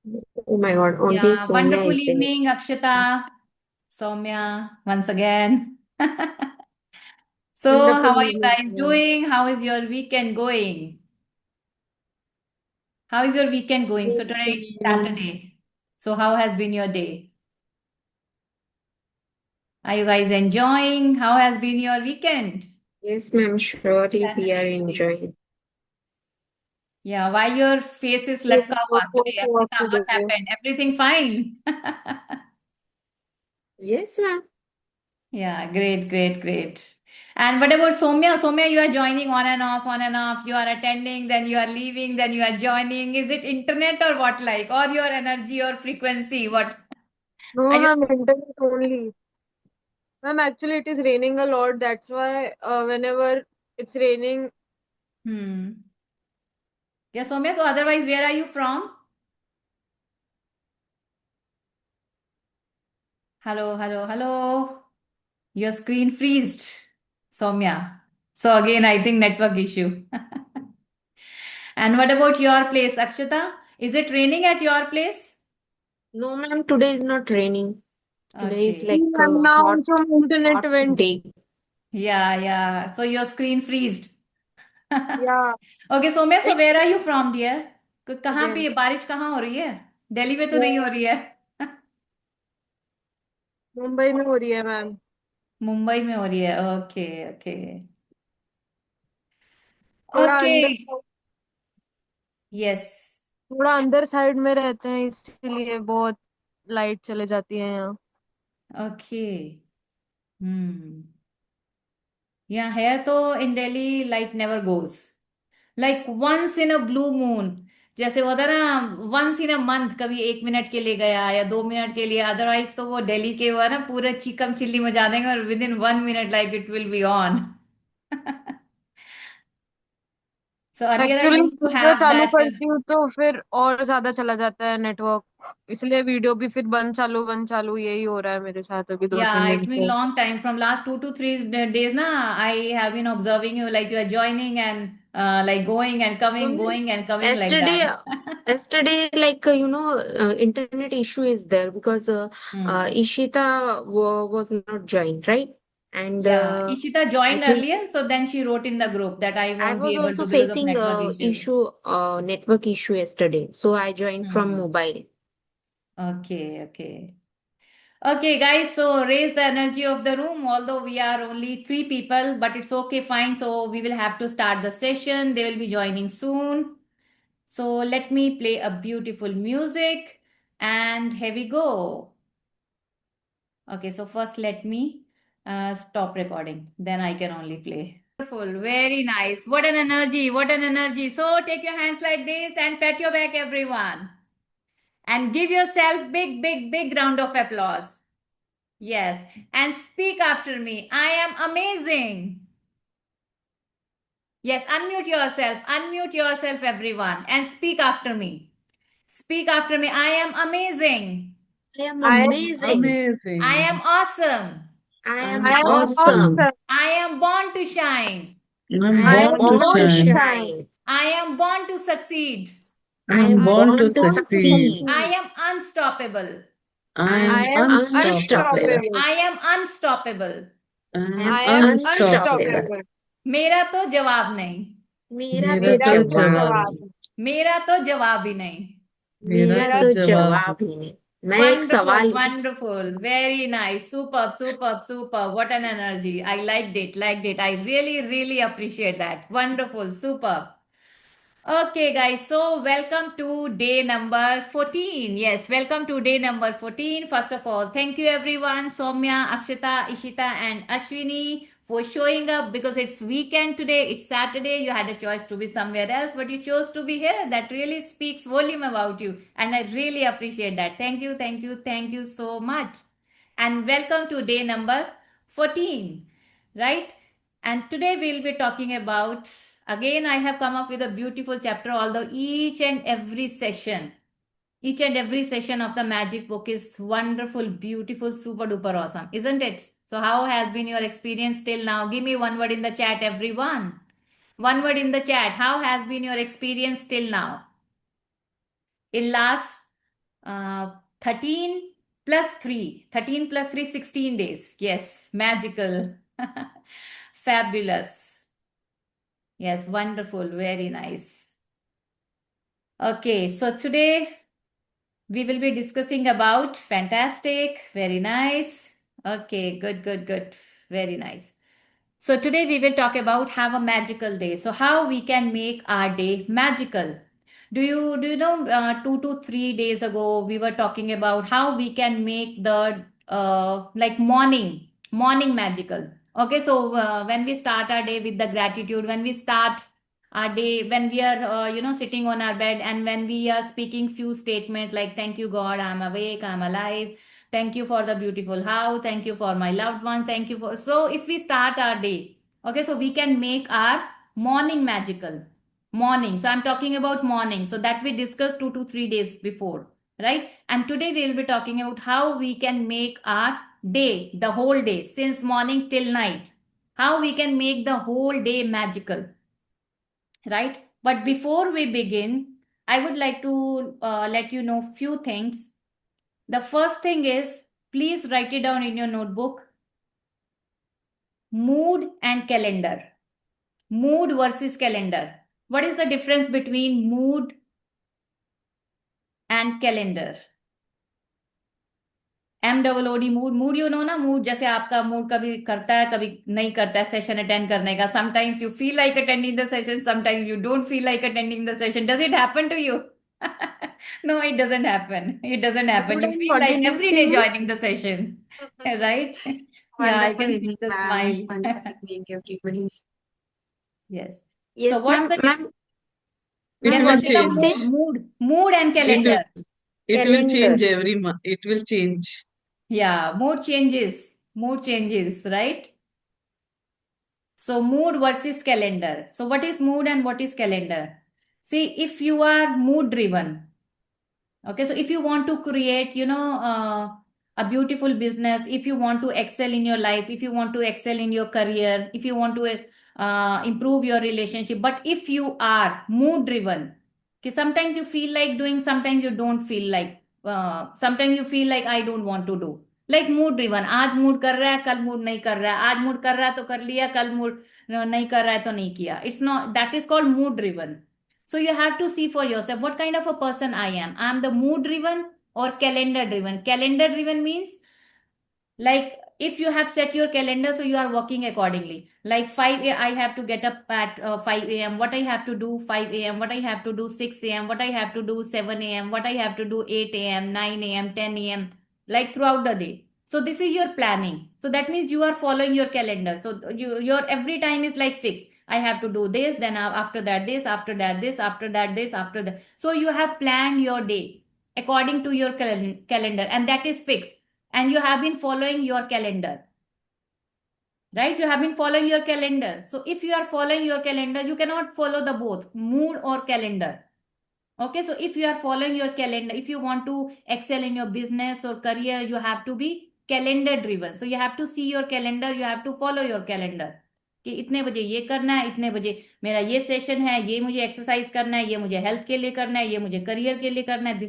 Oh my God, only Yeah, Soumya wonderful is there. evening, Akshita, Soumya, once again. So, Wonderful how are you evening, guys ma'am. doing? How is your weekend going? How is your weekend going? So, Thank today is you. Saturday. So, how has been your day? Are you guys enjoying? How has been your weekend? Yes, ma'am, surely we are Saturday, actually. enjoying. Yeah, why your face is Yes, latka hua what today, you have Akshita? to What do? happened? Everything fine? Yes, ma'am. Yeah, great, great, great. And what about Soumya? Soumya, you are joining on and off, on and off. You are attending, then you are leaving, then you are joining. Is it internet or what like? Or your energy or frequency? What? No, Are you? ma'am, internet only. Ma'am, actually, it is raining a lot. That's why whenever it's raining, Hmm. Yeah, Soumya, so otherwise, where are you from? Hello, hello, hello. Your screen freezed, Soumya. So again, I think network issue. And what about your place, Akshata? Is it raining at your place? No, ma'am, today is not raining. Today is Okay. like ma'am, a now hot, also my internet hot went. day. Yeah, yeah. So your screen freezed. Yeah, okay Saumya so like where are you from dear कहाँ again. पे बारिश कहाँ हो रही है दिल्ली में तो नहीं हो Yeah, रही है मुंबई में हो रही है मैम. मुंबई में हो रही है ओके ओके थोड़ा ओके अंदर यस थोड़ा अंदर साइड में रहते हैं इसीलिए बहुत लाइट चले जाती है यहाँ. ओके हम्म यहाँ है तो in Delhi light never goes like once in a blue moon जैसे होता है ना वंस इन अ मंथ कभी 1 मिनट के लिए गया या 2 मिनट के लिए अदरवाइज तो वो दिल्ली के हुआ ना पूरे चिकम चिल्ली मचा देंगे और with in 1 minute like it will be on So earlier I actually used to video have चालू that. करती हूँ तो फिर और ज्यादा चला जाता है नेटवर्क. इसलिए वीडियो भी फिर बंद चालू यही हो रहा है मेरे साथ अभी दो तीन Yeah, दिन it's been से. long time from last 2 to 3 days. Na, I have been observing you like you are joining and like going and No, coming, ma'am. going and coming like that. Yesterday, like internet issue is there because Hmm. Ishita was not joined, right? And Yeah, Ishita I joined think earlier, so then she wrote in the group that I I won't be was able also to because of facing network issue. network issue yesterday. So I joined from Hmm. mobile. Okay, okay. Okay, guys, so raise the energy of the room. Although we are only three people, but it's okay, fine. So we will have to start the session. They will be joining soon. So let me play a beautiful music and here we go. Okay, so first let me stop recording. Then I can only play. Wonderful, very nice. What an energy, what an energy. So take your hands like this and pat your back, everyone. And give yourself big, big, big round of applause. Yes, and speak after me. I am amazing. Yes, unmute yourself, everyone, and speak after me. Speak after me. I am amazing. I am I amazing. I Amazing. am awesome. I am I I'm am awesome. awesome. awesome. I am born to shine. I'm I I am am born to born born to to shine. shine. shine. I am born to succeed. I I'm am I born am to born to born to succeed. succeed. I succeed. am unstoppable. I I'm I am am unstoppable. unstoppable. unstoppable. I am unstoppable. I I'm am I am unstoppable. unstoppable. unstoppable. मेरा तो जवाब नहीं मेरा मेरा तो मेरा तो तो जवाब जवाब, जवाब नहीं. है. मेरा तो जवाब ही नहीं मेरा मेरा मेरा तो तो तो जवाब जवाब है. ही नहीं. मैं एक Wonderful, सवाल wonderful, very nice, superb, superb, superb. What an energy. I liked it, liked it. I really, really appreciate that. Wonderful, superb. Okay, guys, so welcome to day number 14. Yes, welcome to day number 14. First of all, thank you everyone, Soumya, Akshita, Ishita, and Ashwini for showing up because it's weekend today, it's Saturday. You had a choice to be somewhere else, but you chose to be here. That really speaks volume about you, and I really appreciate that. Thank you, thank you, thank you so much. And welcome to day number 14, right? And today we'll be talking about, again, I have come up with a beautiful chapter, although each and every session of the magic book is wonderful, beautiful, super duper awesome, isn't it? So, how has been your experience till now? Give me one word in the chat, everyone. One word in the chat. How has been your experience till now? In last 13 plus 3. 13 plus 3, 16 days. Yes, magical. Fabulous. Yes, wonderful. Very nice. Okay, so today we will be discussing about fantastic. Very nice. Okay, good, good, good. Very nice. So today we will talk about have a magical day. So how we can make our day magical. Do you know 2 to 3 days ago we were talking about how we can make the like morning magical. Okay, so when we start our day with the gratitude, when we start our day, when we are sitting on our bed, and when we are speaking few statements like thank you God, I'm awake, I'm alive. Thank you for the beautiful house. Thank you for my loved ones. Thank you for. So, if we start our day, okay, so we can make our morning magical. Morning. So, I'm talking about morning. So, that we discussed 2 to 3 days before, right? And today we will be talking about how we can make our day, the whole day, since morning till night. How we can make the whole day magical, right? But before we begin, I would like to let you know few things. The first thing is, please write it down in your notebook. Mood and calendar. Mood versus calendar. What is the difference between mood and calendar? MOOD mood mood you know ना mood जैसे आपका mood कभी करता है कभी नहीं करता है सेशन अटेंड करने का sometimes you feel like attending the session sometimes you don't feel like attending the session. Does it happen to you? No, it doesn't happen. It doesn't happen. You feel What like did you every say? day joining the session. Right? Yeah, I Wonderful can see evening, the ma'am. smile. Wonderful evening, everybody. Yes. So Yes, what's ma'am. the Ma'am, It yes, ma'am, will what did Ashita, you change. say? mood and It will calendar. Calendar. change every month. It will change. Yeah, mood changes. Mood changes, right? So mood versus calendar. So what is mood and what is calendar? See, if you are mood driven, okay, so if you want to create, a beautiful business, if you want to excel in your life, if you want to excel in your career, if you want to improve your relationship, but if you are mood driven, okay, sometimes you feel like doing, sometimes you don't feel like, sometimes you feel like I don't want to do. Like mood driven, आज mood कर रहा है कल mood नहीं कर रहा है, आज मूड कर रहा है तो कर लिया, कल मूड नहीं कर रहा है तो नहीं किया. It's not, that is called mood driven. So you have to see for yourself what kind of a person I am. I'm the mood driven or calendar driven. Calendar driven means like if you have set your calendar, so you are working accordingly. Like 5 a I have to get up at 5 a.m. What I have to do 5 a.m. What I have to do 6 a.m. What I have to do 7 a.m. What I have to do 8 a.m. 9 a.m. 10 a.m. like throughout the day. So this is your planning. So that means you are following your calendar. So your every time is like fixed. I have to do this, then after that this, after that this, after that this, after that. So you have planned your day according to your calendar, and that is fixed. And you have been following your calendar, right? You have been following your calendar. So if you are following your calendar, you cannot follow the both mood or calendar. Okay, so if you are following your calendar, if you want to excel in your business or career, you have to be calendar driven. So you have to see your calendar, you have to follow your calendar कि इतने बजे ये करना है, इतने बजे मेरा ये सेशन है, ये मुझे एक्सरसाइज करना है, ये मुझे हेल्थ के लिए करना है, ये मुझे करियर के लिए करना है.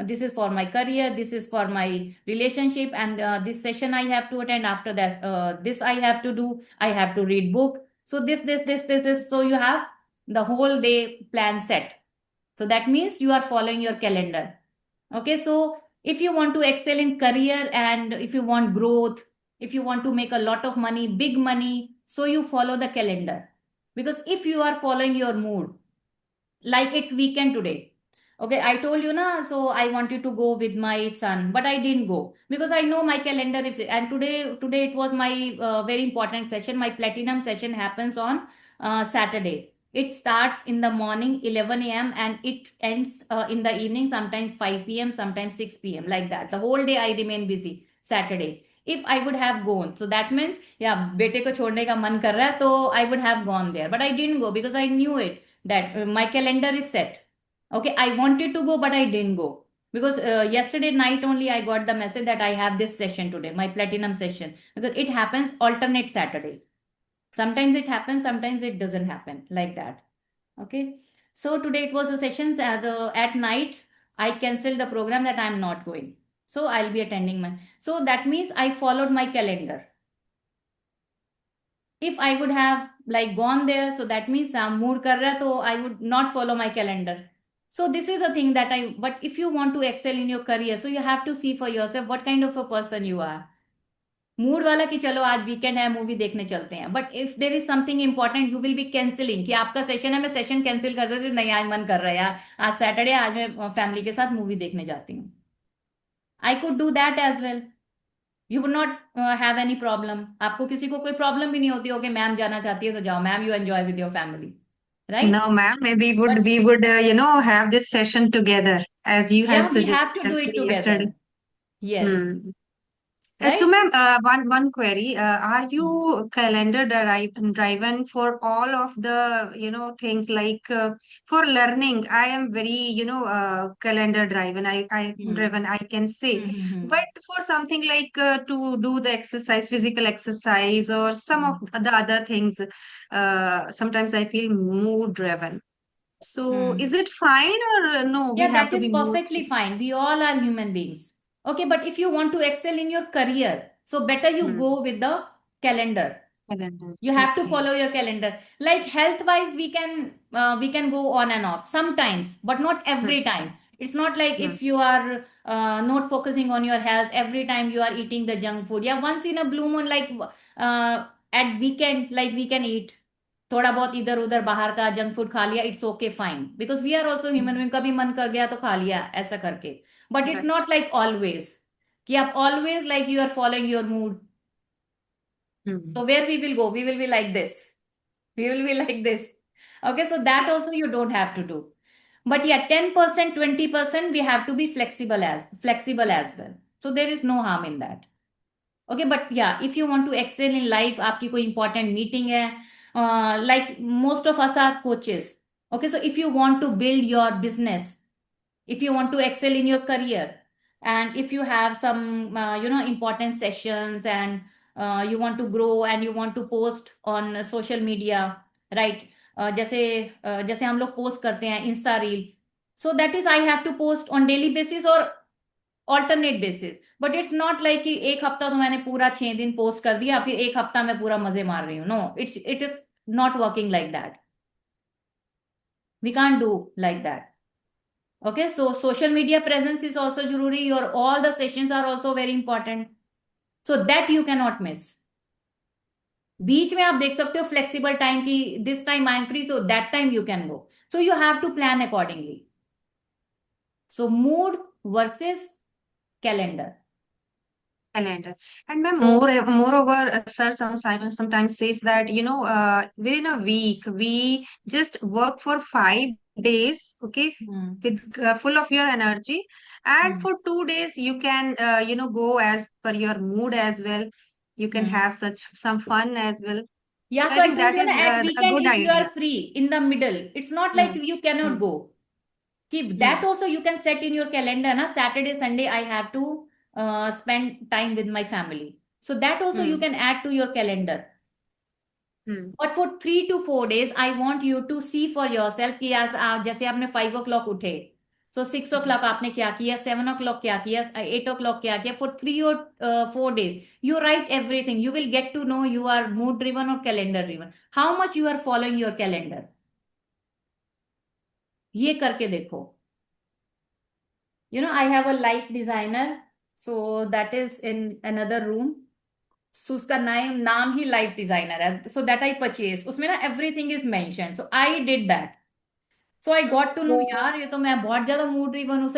This is for my career, this is for my relationship, and this session I have to attend. After that, this I have to do. I have to read book. So this. So you have the whole day plan set. So that means you are following your calendar. Okay, so if you want to excel in career and if you want growth, if you want to make a lot of money, big money, so you follow the calendar. Because if you are following your mood, like it's weekend today. Okay, I told you na, so I wanted to go with my son, but I didn't go because I know my calendar is, and today it was my very important session. My platinum session happens on Saturday. It starts in the morning 11 a.m. and it ends in the evening, sometimes 5 p.m., sometimes 6 p.m. like that. The whole day I remain busy Saturday. If I would have gone, so that means, yeah, बेटे को छोड़ने का मन कर रहा है, तो I would have gone there, but I didn't go because I knew it that my calendar is set. Okay, I wanted to go, but I didn't go because yesterday night only I got the message that I have this session today, my platinum session, because it happens alternate Saturday. Sometimes it happens, sometimes it doesn't happen like that. Okay, so today it was a session at night. I canceled the program that I'm not going. So I'll be attending my. So that means I followed my calendar. If I would have like gone there, so that means I'm mood kar raha, so I would not follow my calendar. So this is the thing that but if you want to excel in your career, so you have to see for yourself what kind of a person you are. Mood वाला कि चलो आज weekend है movie देखने चलते हैं, but if there is something important you will B cancelling कि आपका सेशन है, मैं सेशन कैंसिल कर देती हूँ, नहीं आज मन कर रहा है यार, आज सैटरडे, आज मैं फैमिली के साथ मूवी देखने जाती हूँ. I could do that as well. You would not have any problem. आपको किसी को कोई प्रॉब्लम भी नहीं होती हो कि मैम जाना चाहती है तो जाओ ma'am, you enjoy with your family, right? No, ma'am. But We would, have this session together as you have या we have to do suggested it yesterday. Together. Yes. Hmm. So, right. ma'am, one query. Are you calendar driven for all of the, things like for learning? I am very, calendar driven. Driven, I can say. But for something like to do the exercise, physical exercise, or some of the other things, sometimes I feel mood driven. So, is it fine or no? We Yeah, have that to is be more perfectly strict. fine. We all are human beings. Okay, but if you want to excel in your career, so better you Hmm. go with the calendar. Calendar. You have to Okay. follow your calendar. Like health wise, we can go on and off sometimes, but not Hmm. every time. It's not like Hmm. if you are not focusing on your health every time you are eating the junk food. Yeah, once in a blue moon, like at weekend, like we can eat थोड़ा बहुत इधर उधर बाहर का junk food खा लिया, it's okay fine, because we are also human being. कभी मन कर गया तो खा लिया ऐसा करके, but it's Right. Not like always कि आप always like you are following your mood. Hmm. So where we will go, we will be like this. We will be like this. Okay, so that also you don't have to do. But yeah, 10%, 20% we have to be flexible as well. So there is no harm in that. Okay, but yeah, if you want to excel in life, आपकी कोई important meeting है, like most of us are coaches. Okay, so if you want to build your business, if you want to excel in your career, and if you have some important sessions, and you want to grow and you want to post on social media, right? जैसे हम लोग post करते हैं Insta reel, so that is I have to post on daily basis or alternate basis. But it's not like कि एक हफ्ता तो मैंने पूरा 6 दिन पोस्ट कर दिया फिर एक हफ्ता मैं पूरा मजे मार रही हूँ. No, it is not working like that. We can't do like that. Okay, so social media presence is also jururi. Your all the sessions are also very important. So that you cannot miss. बीच में आप देख सकते हो flexible time की, this time I am free, so that time you can go. So you have to plan accordingly. So mood versus calendar. Calendar. And ma'am, moreover, sir sometimes says that, within a week, we just work for 5 days, okay, with full of your energy. And for 2 days, you can, go as per your mood as well. You can have some fun as well. Yeah, So so I I think told that you is na, at a weekend good if you are idea. free in the middle, it's not like you cannot Hmm. go. That also you can set in your calendar na, Saturday Sunday I have to spend time with my family, so that also you Hmm. can add to your calendar. Hmm. But for 3 to 4 days I want you to see for yourself कि आज आप जैसे आपने 5 o'clock उठे, so 6 o'clock आपने क्या किया, 7 o'clock क्या किया, 8 o'clock क्या किया. For 3 or 4 days you write everything. You will get to know you are mood driven or calendar driven, how much you are following your calendar. ये करके देखो. I have a life designer, so that is in another room. So उसका नाम ही life designer है, so that I purchased. उसमें ना everything is mentioned, so I did that. So I got to know यार ये तो मैं बहुत ज्यादा मूड ड्रिवन हूँ.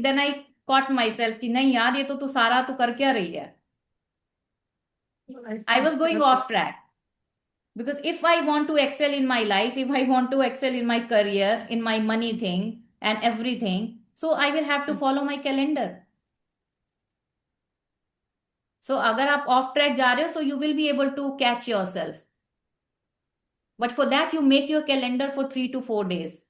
Then I caught myself कि नहीं यार ये तो तू सारा तू कर क्या रही है. I was going off track. Because if I want to excel in my life, if I want to excel in my career, in my money thing and everything, so I will have to follow my calendar. So अगर आप off track जा रहे हो, so you will be able to catch yourself. But for that, you make your calendar for 3 to 4 days.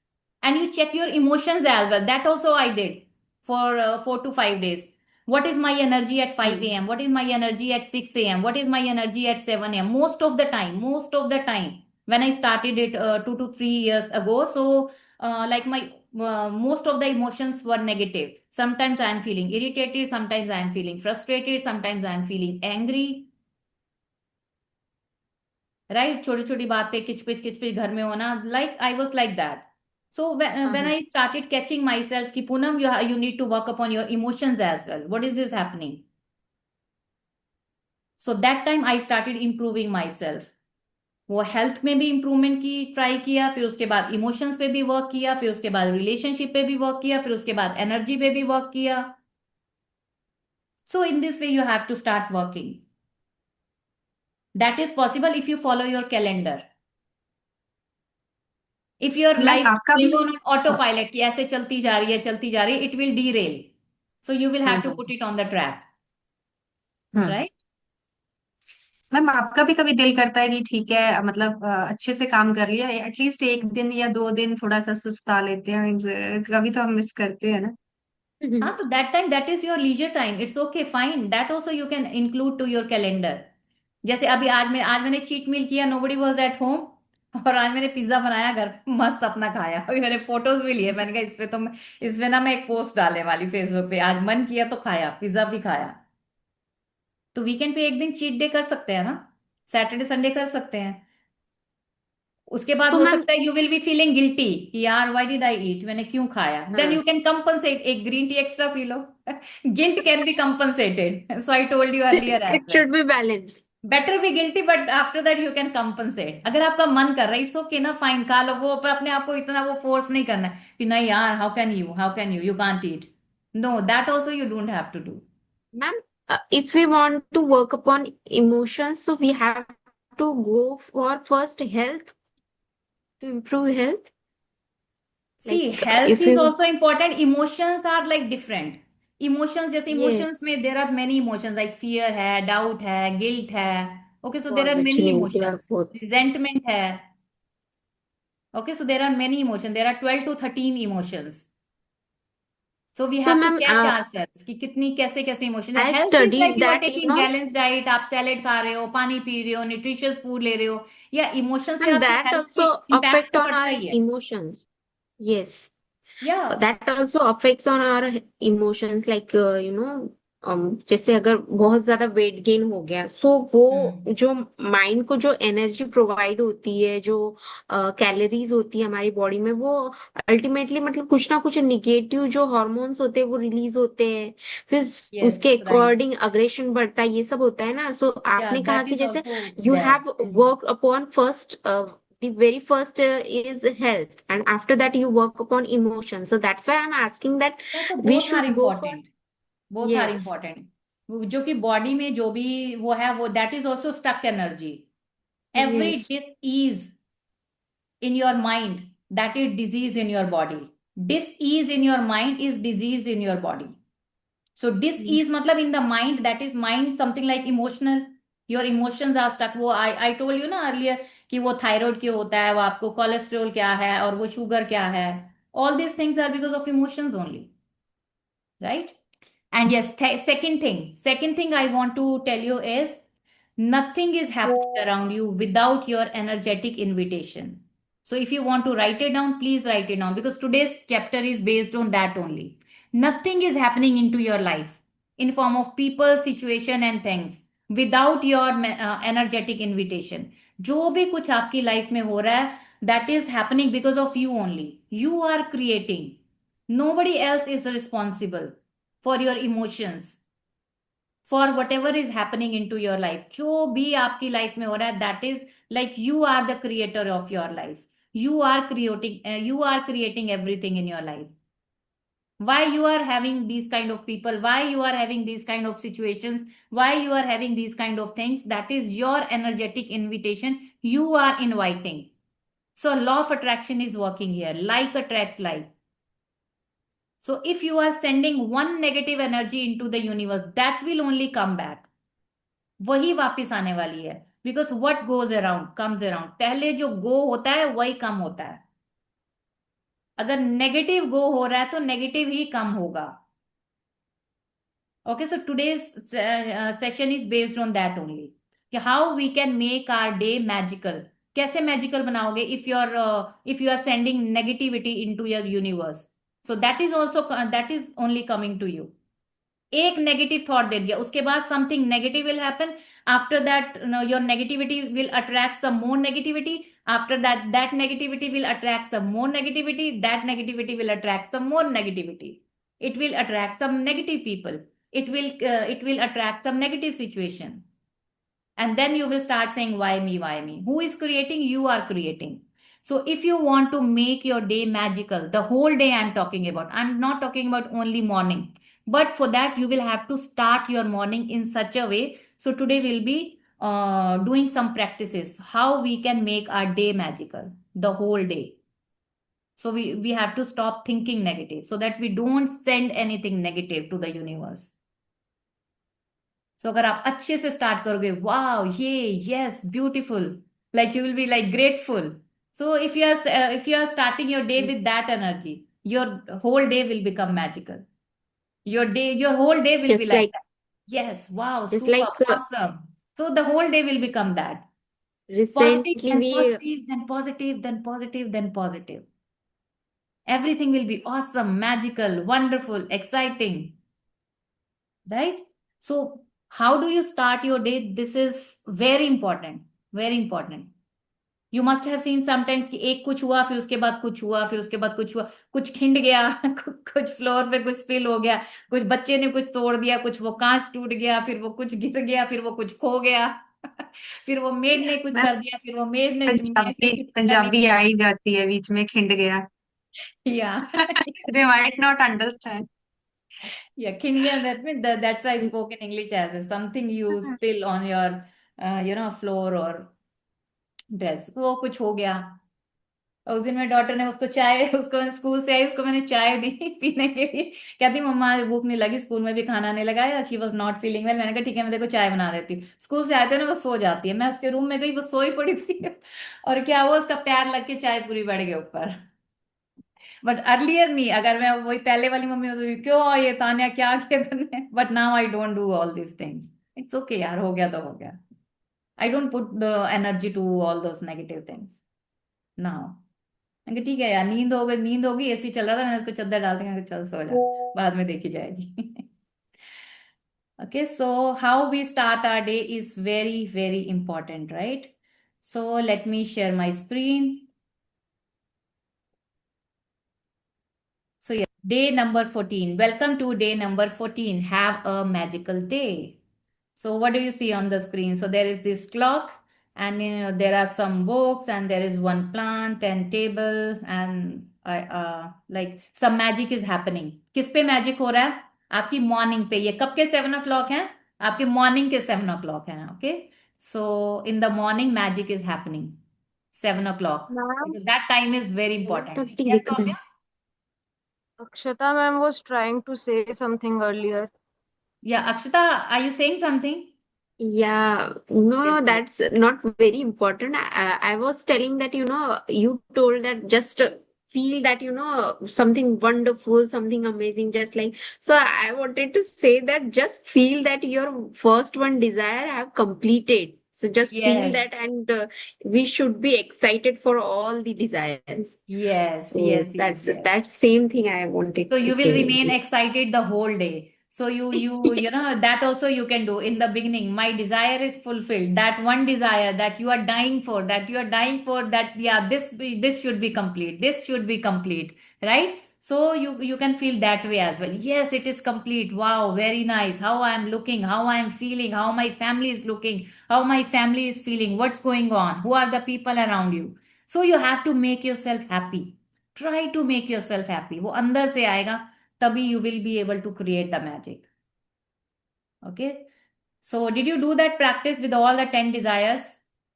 And you check your emotions as well. That also I did for 4 to 5 days. What is my energy at 5 a.m.? What is my energy at 6 a.m.? What is my energy at 7 a.m.? Most of the time, when I started it 2 to 3 years ago, so like my most of the emotions were negative. Sometimes I am feeling irritated, sometimes I am feeling frustrated, sometimes I am feeling angry. Right, छोटी छोटी बात पे किचपिच किचपिच घर में होना, like I was like that. So when I started catching myself कि Poonam you need to work upon your emotions as well, what is this happening? So that time I started improving myself. वो health में भी improvement की try किया, फिर उसके बाद emotions पे भी वर्क किया, फिर उसके बाद रिलेशनशिप पे भी वर्क किया, फिर उसके बाद एनर्जी पे भी वर्क किया. So in this way you have to start working. That is possible if you follow your calendar. If your ma'am life आपका भी गोइंग ऑन ऑटो पायलट की ऐसे चलती जा रही है चलती जा रही है, it will derail. So you will have to put it on the track. Right. Ma'am आपका भी कभी दिल करता है कि ठीक है मतलब अच्छे से काम कर लिया, एटलीस्ट एक दिन या 2 दिन थोड़ा सा सुस्ता लेते हैं, कभी तो हम मिस करते हैं ना. हाँ, तो that time that is your leisure time, it's okay fine, that also you can include to your calendar. जैसे अभी आज मैंने चीट मील किया, नोबडी वाज एट होम, और आज मैंने पिज्जा बनाया घर पे, मस्त अपना खाया. अभी मैंने फोटोज भी लिए, मैंने कहा इस पे ना मैं एक पोस्ट डालने वाली फेसबुक पे, आज मन किया तो खाया, पिज्जा भी खाया. तो वीकेंड पे एक दिन चीट डे कर सकते हैं ना, सैटरडे संडे कर सकते हैं. उसके बाद तो हो मैम सकता है you will be feeling guilty कि यार व्हाई डिड आई ईट, मैंने क्यों खाया. देन यू कैन कंपनसेट, एक ग्रीन टी एक्स्ट्रा पी लो. Guilt can be compensated, so I told you earlier as it well. Should be balance. Better be guilty but after that you can compensate. अगर आपका मन कर रहा है it's okay ना, फाइन खा लो, वो पर अपने आप को इतना वो फोर्स नहीं करना है कि नहीं यार how can you you can't eat. No, that also you don't have to do. Ma'am, if we want to work upon emotions, so we have to go for first health to improve health. See, Like health if is you, also important. Emotions are like different. Emotions, जैसे emotions yes, में there are many emotions like fear है, doubt है, guilt है. Okay, so there are many actually they are emotions. both. Resentment है. Okay, so there are many emotions. There are 12 to 13 emotions. So we So have to ma'am, catch ourselves कि कितनी कैसे कैसे emotion है. I health is studied like you are that, taking balance diet, आप salad खा रहे हो, पानी पी रहे हो, न्यूट्रिशियस फूड ले रहे हो, या इमोशन से ma'am, आपकी that हेल्थ पे also इम्पैक्ट affect तो on पड़ता our ही है. emotions. Yes. या That also affects on our emotions, like जैसे अगर बहुत ज्यादा वेट गेन हो गया, सो वो जो माइंड को जो एनर्जी प्रोवाइड होती है, जो कैलोरीज होती है हमारी बॉडी में, वो अल्टीमेटली मतलब कुछ ना कुछ निगेटिव जो हार्मोन्स होते हैं वो रिलीज होते हैं. फिर यस उसके राइट. अकॉर्डिंग अग्रेशन बढ़ता है, ये सब होता है ना. सो Yeah, आपने कहा that कि is जैसे also you there. Have work upon first, the very first is health, and after that you work upon emotions. So that's why I'm asking that Yeah, so we both are should go for. important. Both are Yes, important. जो कि body में जो भी वो है वो that is also stuck energy. Every yes, this in your mind, that is disease in your body. Dis-ease in your mind is disease in your body. So dis-ease matlab in the mind, that is mind something like emotional. Your emotions are stuck. वो I told you ना earlier कि वो thyroid क्यों होता है, वो आपको cholesterol क्या है, और वो शुगर क्या है. All these things are because of emotions only, right? And yes, second thing I want to tell you is nothing is happening around you without your energetic invitation. So if you want to write it down, please write it down, because today's chapter is based on that only. Nothing is happening into your life in form of people, situation and things without your energetic invitation. जो भी कुछ आपकी life में हो रहा है, that is happening because of you only. You are creating. Nobody else is responsible for your emotions, for whatever is happening into your life. जो भी आपकी लाइफ में हो रहा है, that is like you are the creator of your life. You are creating everything in your life. Why you are having these kind of people, why you are having these kind of situations, why you are having these kind of things, that is your energetic invitation. You are inviting. So law of attraction is working here. Like attracts like. So if you are sending one negative energy into the universe, that will only come back. वही वापस आने वाली है. Because what goes around comes around. पहले जो go होता है वही कम होता है. अगर नेगेटिव गो हो रहा है तो नेगेटिव ही कम होगा. Okay, so today's session is based on that only. How we can make our day magical. कैसे मैजिकल बनाओगे if you are sending negativity into your universe? So that is only coming to you. एक negative thought दे दिया, उसके बाद something negative will happen. After that your negativity will attract some more negativity. After that negativity will attract some more negativity. That negativity will attract some more negativity. It will attract some negative people. It will attract some negative situation. And then you will start saying, why me, why me? Who is creating? You are creating. So if you want to make your day magical, the whole day I'm talking about, I'm not talking about only morning, but for that you will have to start your morning in such a way. So today we'll be doing some practices how we can make our day magical the whole day. So we have to stop thinking negative so that we don't send anything negative to the universe. So अगर आप अच्छे से start करोगे, wow, yes, beautiful, like you will be like grateful. So if you are starting your day with that energy, your whole day will become magical. Your whole day will be Just like like that. Yes, wow, just super, like awesome. So the whole day will become that. Positive, recently then we positive, then positive, then positive, then positive. Everything will be awesome, magical, wonderful, exciting. Right? So how do you start your day? This is very important. Very important. You must have seen sometimes कि एक कुछ हुआ, फिर उसके बाद कुछ हुआ, फिर उसके बाद कुछ हुआ, कुछ खिंड गया, कुछ फ्लोर पे कुछ स्पिल हो गया, कुछ बच्चे ने कुछ तोड़ दिया, कुछ वो कांच टूट गया, फिर वो कुछ गिर गया, फिर वो कुछ खो गया, फिर वो मेड ने कुछ मैं कर दिया, फिर वो मेड ने कुछ पता नहीं पंजाबी आ ही जाती है बीच में, खिंड गया. किया. They might not understand. Yeah, Kingia, that means that's why I spoke in English as something you spill on your, floor or dress. वो कुछ हो गया. और उस दिन मेरी डॉटर ने उसको मैं स्कूल से आई, उसको मैंने चाय दी पीने के लिए. कहती मम्मा भूख नहीं लगी, स्कूल में भी खाना नहीं लगाया. She was not feeling well. मैंने कहा ठीक है, मैं देखो चाय बना देती हूँ. स्कूल से आते हो ना वो सो जाती है. मैं उसके रूम में गई, वो सोई पड़ी थी. और क्या हुआ, उसका पैर लग के चाय पूरी बढ़ गई ऊपर. बट अर्लियर मी, अगर मैं वही पहले वाली मम्मी होती, क्यों ये तान्या क्या किया तुमने? But now I don't do all this things. It's okay यार, हो गया तो हो गया. I don't put the energy to all those negative things now. मैंने ठीक है यार, नींद होगी, एसी चल रहा था, मैंने उसको चद्दर डाल दी, मैंने कहा, चल सो जा, बाद में देखी जाएगी. Okay, so how we start our day is very, very important, right? So let me share my screen. So yeah, day number 14. Welcome to day number 14. Have a magical day. So what do you see on the screen? So there is this clock, and there are some books, and there is one plant and table, and like some magic is happening. किस पे magic हो रहा है? आपकी morning पे. ये कब के 7 o'clock है? आपके मॉर्निंग के 7 o'clock है. Okay, so in the morning magic is happening 7 o'clock. Ma'am That time is very important. 7:30 Yes, दिख रहा है. Soumya? Akshata ma'am was trying to say something earlier. Yeah, Akshita, are you saying something? Yeah, no, Yes, please. that's not very important. I was telling that, you told that just feel that, something wonderful, something amazing, just like, so I wanted to say that just feel that your first one desire have completed. So just feel Yes, that, and we should be excited for all the desires. yes, So yes, yes, yes. that's same thing I wanted So to you will say. remain excited the whole day. So you know Yes. that also you can do in the beginning. My desire is fulfilled. That one desire that you are dying for, that yeah, this should be complete. This should be complete, right? So you can feel that way as well. Yes, it is complete. Wow, very nice. How I am looking, how I am feeling, how my family is looking, how my family is feeling, what's going on, who are the people around you. So you have to make yourself happy. Try to make yourself happy. वो अंदर से आएगा, तभी you will be able to create the magic. Okay, so did you do that practice with all the 10 desires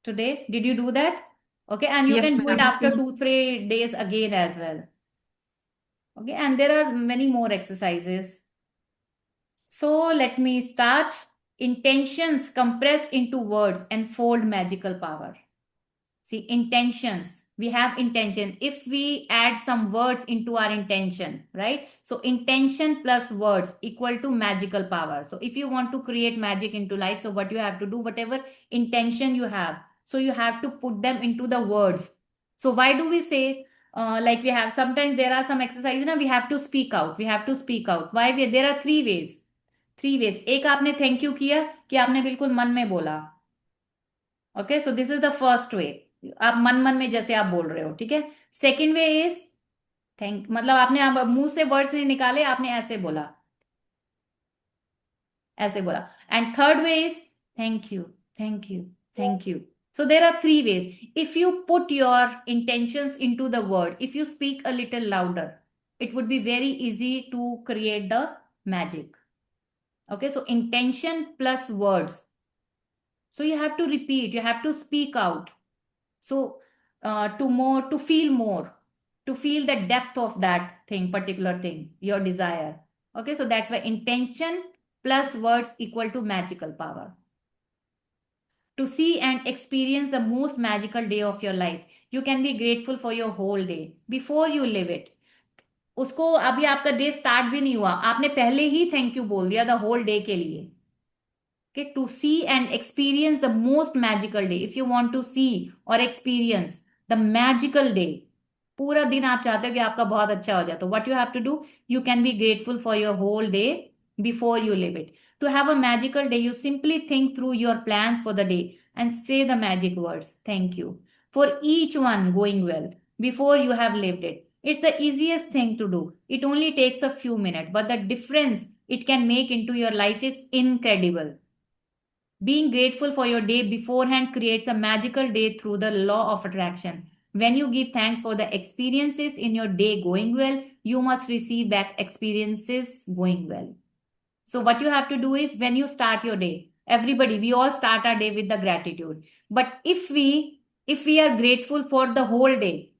today? Did you do that? Okay, and you Yes, can do it ma'am. after 2-3 days again as well. Okay, and there are many more exercises. So let me start. Intentions compressed into words and fold magical power. See, intentions. We have intention. If we add some words into our intention, right? So intention plus words equal to magical power. So if you want to create magic into life, so what you have to do, whatever intention you have, So you have to put them into the words. So why do we say, like we have, sometimes there are some exercises ना, we have to speak out. We have to speak out. Why? There are three ways. Three ways. एक आपने thank you किया कि आपने बिल्कुल मन में बोला. Okay, so this is the first way. आप मन मन में जैसे आप बोल रहे हो, ठीक है. सेकेंड वे इज थैंक, मतलब आपने आप मुंह से वर्ड्स नहीं निकाले, आपने ऐसे बोला, ऐसे बोला. And third way is thank you, thank you, thank you. So there are three ways. If you put your intentions into the word, if you speak a little louder, it would be very easy to create the magic. Okay, so intention plus words. So you have to repeat, you have to speak out. So to feel the depth of that thing, particular thing, your desire. Okay, so that's why intention plus words equal to magical power. To see and experience the most magical day of your life, you can be grateful for your whole day before you live it. उसको अभी आपका day start भी नहीं हुआ, आपने पहले ही thank you बोल दिया द होल डे के लिए. Okay, to see and experience the most magical day. If you want to see or experience the magical day, पूरा दिन आप चाहते हो कि आपका बहुत अच्छा हो जाए, तो what you have to do, you can be grateful for your whole day before you live it. To have a magical day, you simply think through your plans for the day and say the magic words, thank you, for each one going well before you have lived it. It's the easiest thing to do. It only takes a few minutes, but the difference it can make into your life is incredible. Being grateful for your day beforehand creates a magical day through the law of attraction. When you give thanks for the experiences in your day going well, you must receive back experiences going well. So what you have to do is, when you start your day, everybody, we all start our day with the gratitude. But if we are grateful for the whole day,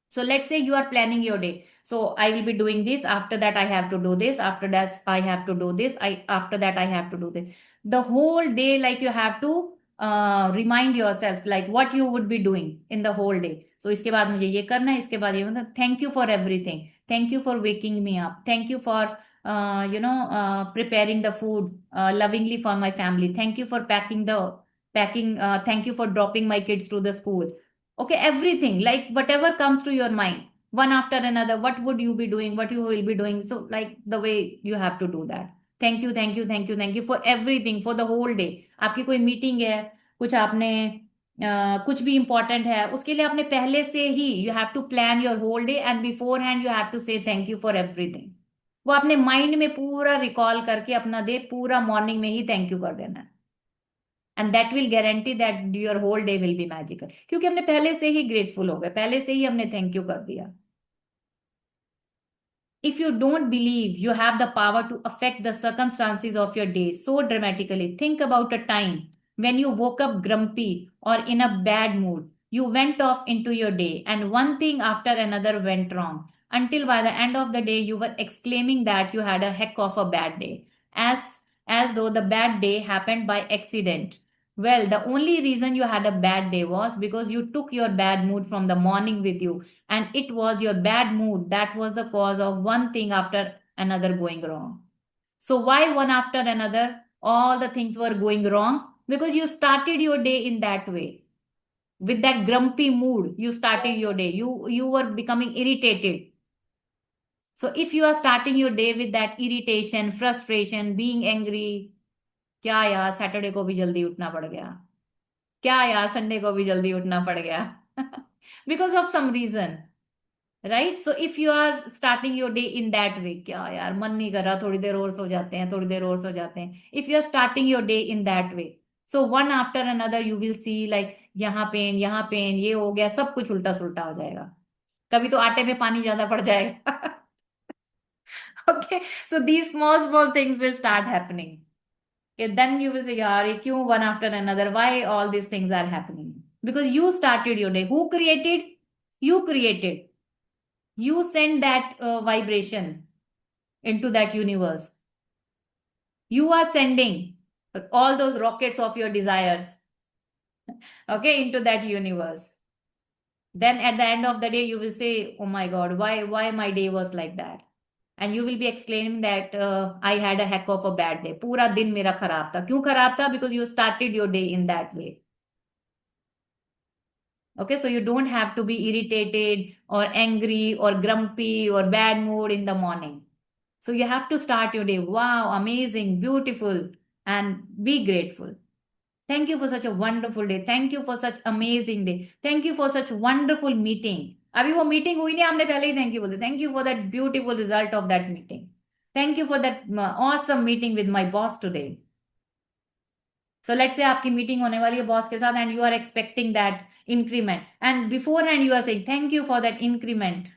so let's say you are planning your day. So I will be doing this, after that I have to do this, after that I have to do this, after that I have to do this. The whole day, like you have to remind yourself like what you would be doing in the whole day. So इसके बाद मुझे ये करना है, इसके बाद ये, मतलब thank you for everything, thank you for waking me up, thank you for preparing the food lovingly for my family, thank you for packing, thank you for dropping my kids to the school. Okay, everything, like whatever comes to your mind, one after another, what would you be doing, what you will be doing. So like the way you have to do that. Thank you, thank you, thank you, thank you for everything, for the whole day. आपकी कोई meeting है, कुछ आपने कुछ भी important है, उसके लिए आपने पहले से ही, you have to plan your whole day and beforehand you have to say thank you for everything. वो अपने माइंड में पूरा रिकॉल करके अपना डे पूरा मॉर्निंग में ही थैंक यू कर देना है. And that will guarantee that your whole day will be magical, क्योंकि हमने पहले से ही ग्रेटफुल हो गए, पहले से ही हमने थैंक यू कर दिया. If you don't believe you have the power to affect the circumstances of your day so dramatically, think about a time when you woke up grumpy or in a bad mood. You went off into your day and one thing after another went wrong, until by the end of the day you were exclaiming that you had a heck of a bad day, as though the bad day happened by accident. Well, the only reason you had a bad day was because you took your bad mood from the morning with you, and it was your bad mood that was the cause of one thing after another going wrong. So why one after another all the things were going wrong? Because you started your day in that way, with that grumpy mood. You started your day, you were becoming irritated. So if you are starting your day with that irritation, frustration, being angry, क्या यार Saturday को भी जल्दी उठना पड़ गया, क्या यार संडे को भी जल्दी उठना पड़ गया, because of some reason, right. So if you are starting your day in that way, क्या यार मन नहीं कर रहा, थोड़ी देर और सो जाते हैं, थोड़ी देर और सो जाते हैं. If you are starting your day in that way, so one after another you will see like यहाँ पेन, ये हो गया, सब कुछ उल्टा सुल्टा हो जाएगा. कभी तो आटे में पानी ज्यादा पड़ जाएगा. Okay, so these small things will start happening. Okay, then you will say, yaar, ye kyun one after another? Why all these things are happening? Because you started your day. Who created? You created. You send that vibration into that universe. You are sending all those rockets of your desires, okay, into that universe. Then at the end of the day, you will say, oh my God, why my day was like that? And you will be exclaiming that I had a heck of a bad day. पूरा दिन मेरा खराब था. क्यों खराब था? Because you started your day in that way. Okay, so you don't have to be irritated or angry or grumpy or bad mood in the morning. So you have to start your day. Wow, amazing, beautiful, and be grateful. Thank you for such a wonderful day. Thank you for such amazing day. Thank you for such wonderful meeting. अभी वो meeting हुई नहीं, हमने पहले ही thank you बोले. Thank you for that beautiful result of that meeting. Thank you for that awesome meeting with my boss today. So let's say आपकी meeting होने वाली है बॉस के साथ and you are expecting that increment and beforehand you are saying thank you for that increment.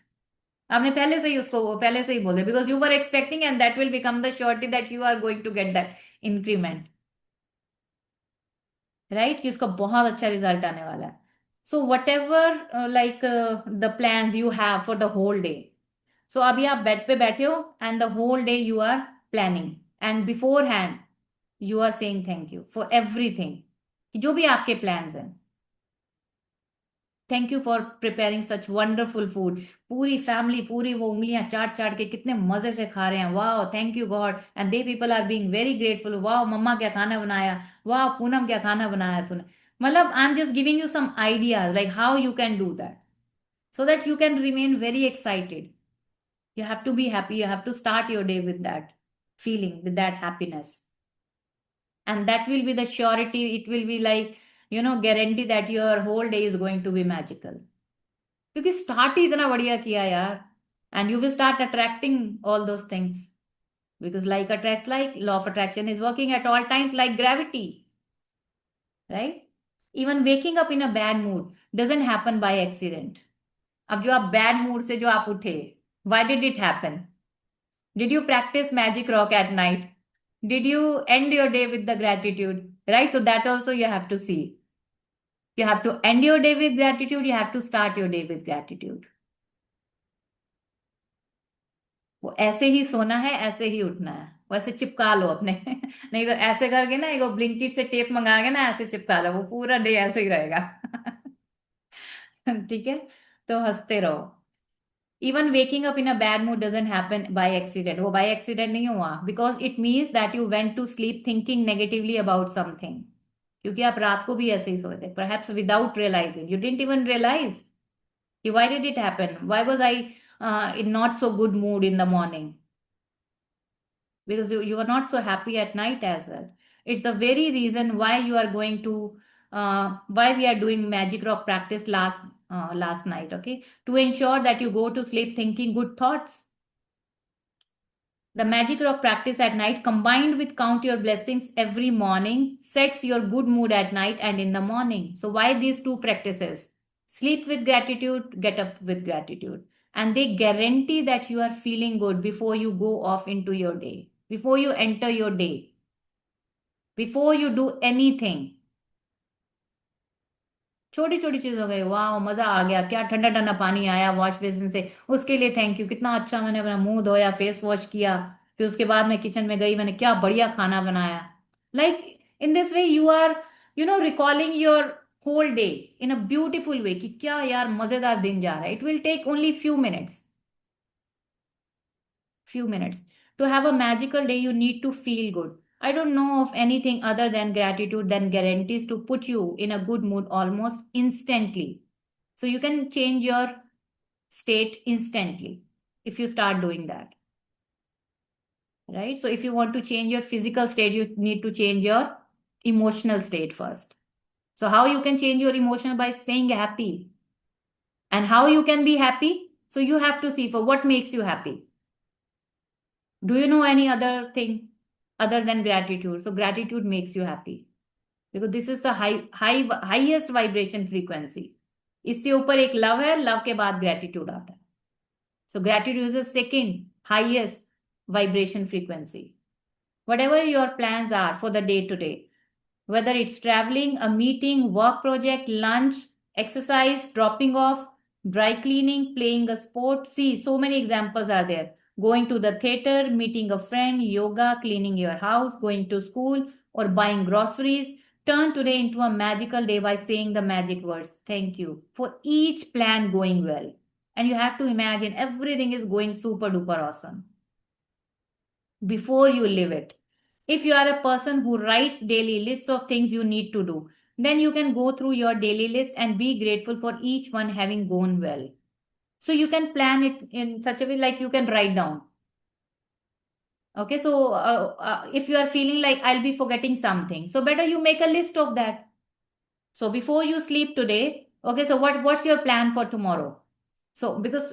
आपने पहले से ही उसको पहले से ही बोले because you were expecting and that will become the surety that you are going to get that increment. Right? कि उसका बहुत अच्छा रिजल्ट आने वाला है. So whatever the plans you have for the whole day. So अभी आप bed पे बैठे हो and the whole day you are planning and beforehand you are saying thank you for everything. जो भी आपके plans हैं. Thank you for preparing such wonderful food. पूरी फैमिली पूरी वो उंगलियां चाट चाट के कितने मजे से खा रहे हैं. वाह, thank you God. And they people are being very grateful. वाह, मम्मा क्या खाना बनाया. वाह, पूनम क्या खाना बनाया तूने. मतलब I am just giving you some ideas like how you can do that so that you can remain very excited. You have to be happy. You have to start your day with that feeling, with that happiness. And that will be the surety. It will be like, guarantee that your whole day is going to be magical. क्योंकि start ही इतना बढ़िया किया यार. And you will start attracting all those things. Because like attracts like, law of attraction is working at all times like gravity. Right? Even waking up in a bad mood doesn't happen by accident. अब जो आप bad mood से जो आप उठे, why did it happen? Did you practice magic rock at night? Did you end your day with the gratitude? Right? So that also you have to see. You have to end your day with gratitude. You have to start your day with gratitude. वो ऐसे ही सोना है, ऐसे ही उठना है. वैसे चिपका लो अपने नहीं तो ऐसे करके ना, एक ब्लिंकिट से टेप मंगा के ना ऐसे चिपका लो, वो पूरा डे ऐसे ही रहेगा. ठीक है, तो हंसते रहो. Even waking up in a bad mood doesn't happen by accident. वो by accident नहीं हुआ. Because it means that you went to sleep thinking negatively about something. क्योंकि आप रात को भी ऐसे ही सोए थे. Perhaps without realizing. You didn't even realize. Why did it happen? Why was I in not so good mood in the morning? Because you were not so happy at night as well. It's the very reason why you are going to why we are doing magic rock practice last night, okay? To ensure that you go to sleep thinking good thoughts. The magic rock practice at night combined with count your blessings every morning sets your good mood at night and in the morning. So why these two practices? Sleep with gratitude, get up with gratitude. And they guarantee that you are feeling good before you go off into your day, before you enter your day, before you do anything. छोटी छोटी चीजों गई. वाह, मजा आ गया. क्या ठंडा ठंडा पानी आया वॉश बेसिन से, उसके लिए थैंक यू. कितना अच्छा मैंने अपना मुंह धोया, फेस वॉश किया. फिर उसके बाद मैं किचन में गई, मैंने क्या बढ़िया खाना बनाया. Like in this way you are recalling your whole day in a beautiful way कि क्या यार मजेदार दिन जा रहा है. It will take only few minutes. To have a magical day, you need to feel good. I don't know of anything other than gratitude that guarantees to put you in a good mood almost instantly. So you can change your state instantly if you start doing that. Right? So if you want to change your physical state, you need to change your emotional state first. So how you can change your emotion? By staying happy. And how you can be happy? So you have to see for what makes you happy. Do you know any other thing other than gratitude? So gratitude makes you happy because this is the highest vibration frequency. इससे ऊपर एक love है, love के बाद gratitude आता है. So gratitude is the second highest vibration frequency. Whatever your plans are for the day today, whether it's traveling, a meeting, work project, lunch, exercise, dropping off, dry cleaning, playing a sport. See, so many examples are there. Going to the theater, meeting a friend, yoga, cleaning your house, going to school, or buying groceries. Turn today into a magical day by saying the magic words. Thank you for each plan going well. And you have to imagine everything is going super duper awesome before you live it. If you are a person who writes daily lists of things you need to do, then you can go through your daily list and be grateful for each one having gone well. So you can plan it in such a way like you can write down. Okay, so if you are feeling like I'll be forgetting something, so better you make a list of that. So before you sleep today, okay, so what's your plan for tomorrow? So because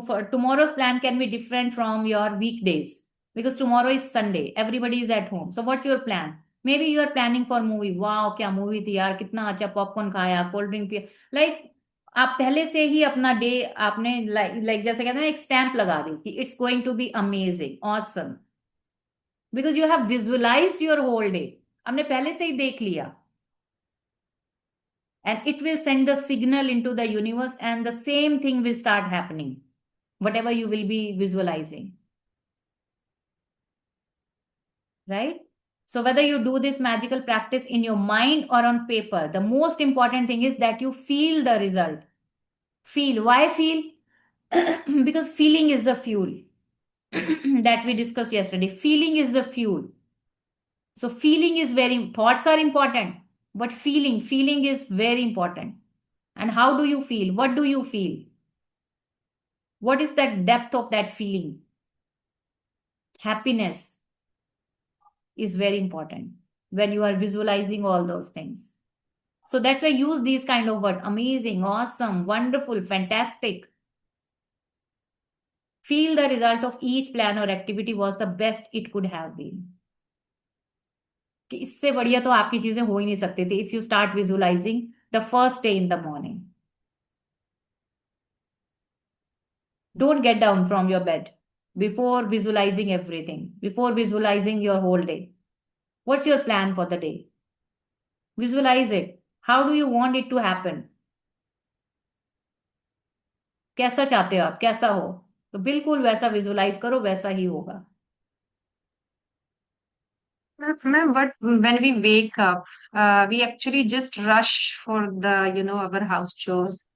for tomorrow's plan can be different from your weekdays, because tomorrow is Sunday, everybody is at home. So what's your plan? Maybe you are planning for movie. Wow, क्या movie थी यार, कितना अच्छा popcorn खाया, cold drink पिया. Like आप पहले से ही अपना डे आपने like जैसे कहते हैं ना, एक स्टैंप लगा दी कि it's going to be amazing, awesome, because you have visualize your whole day. हमने पहले से ही देख लिया. And it will send the signal into the universe, and the same thing will start happening, whatever you will be visualizing. Right? So whether you do this magical practice in your mind or on paper, the most important thing is that you feel the result. Feel. Why feel? Because feeling is the fuel that we discussed yesterday. Feeling is the fuel. So feeling is thoughts are important, but feeling is very important. And how do you feel? What do you feel? What is that depth of that feeling? Happiness is very important when you are visualizing all those things. So that's why I use these kind of words: amazing, awesome, wonderful, fantastic. Feel the result of each plan or activity was the best it could have been. कि इससे बढ़िया तो आपकी चीजें हो ही नहीं सकती थी. If you start visualizing the first day in the morning. Don't get down from your bed before visualizing everything, before visualizing your whole day. What's your plan for the day? Visualize it. How do you want it to happen? कैसा चाहते हो आप, कैसा हो? तो बिल्कुल वैसा visualise करो, वैसा ही होगा. Ma'am, but when we wake up, we actually just rush for our house chores.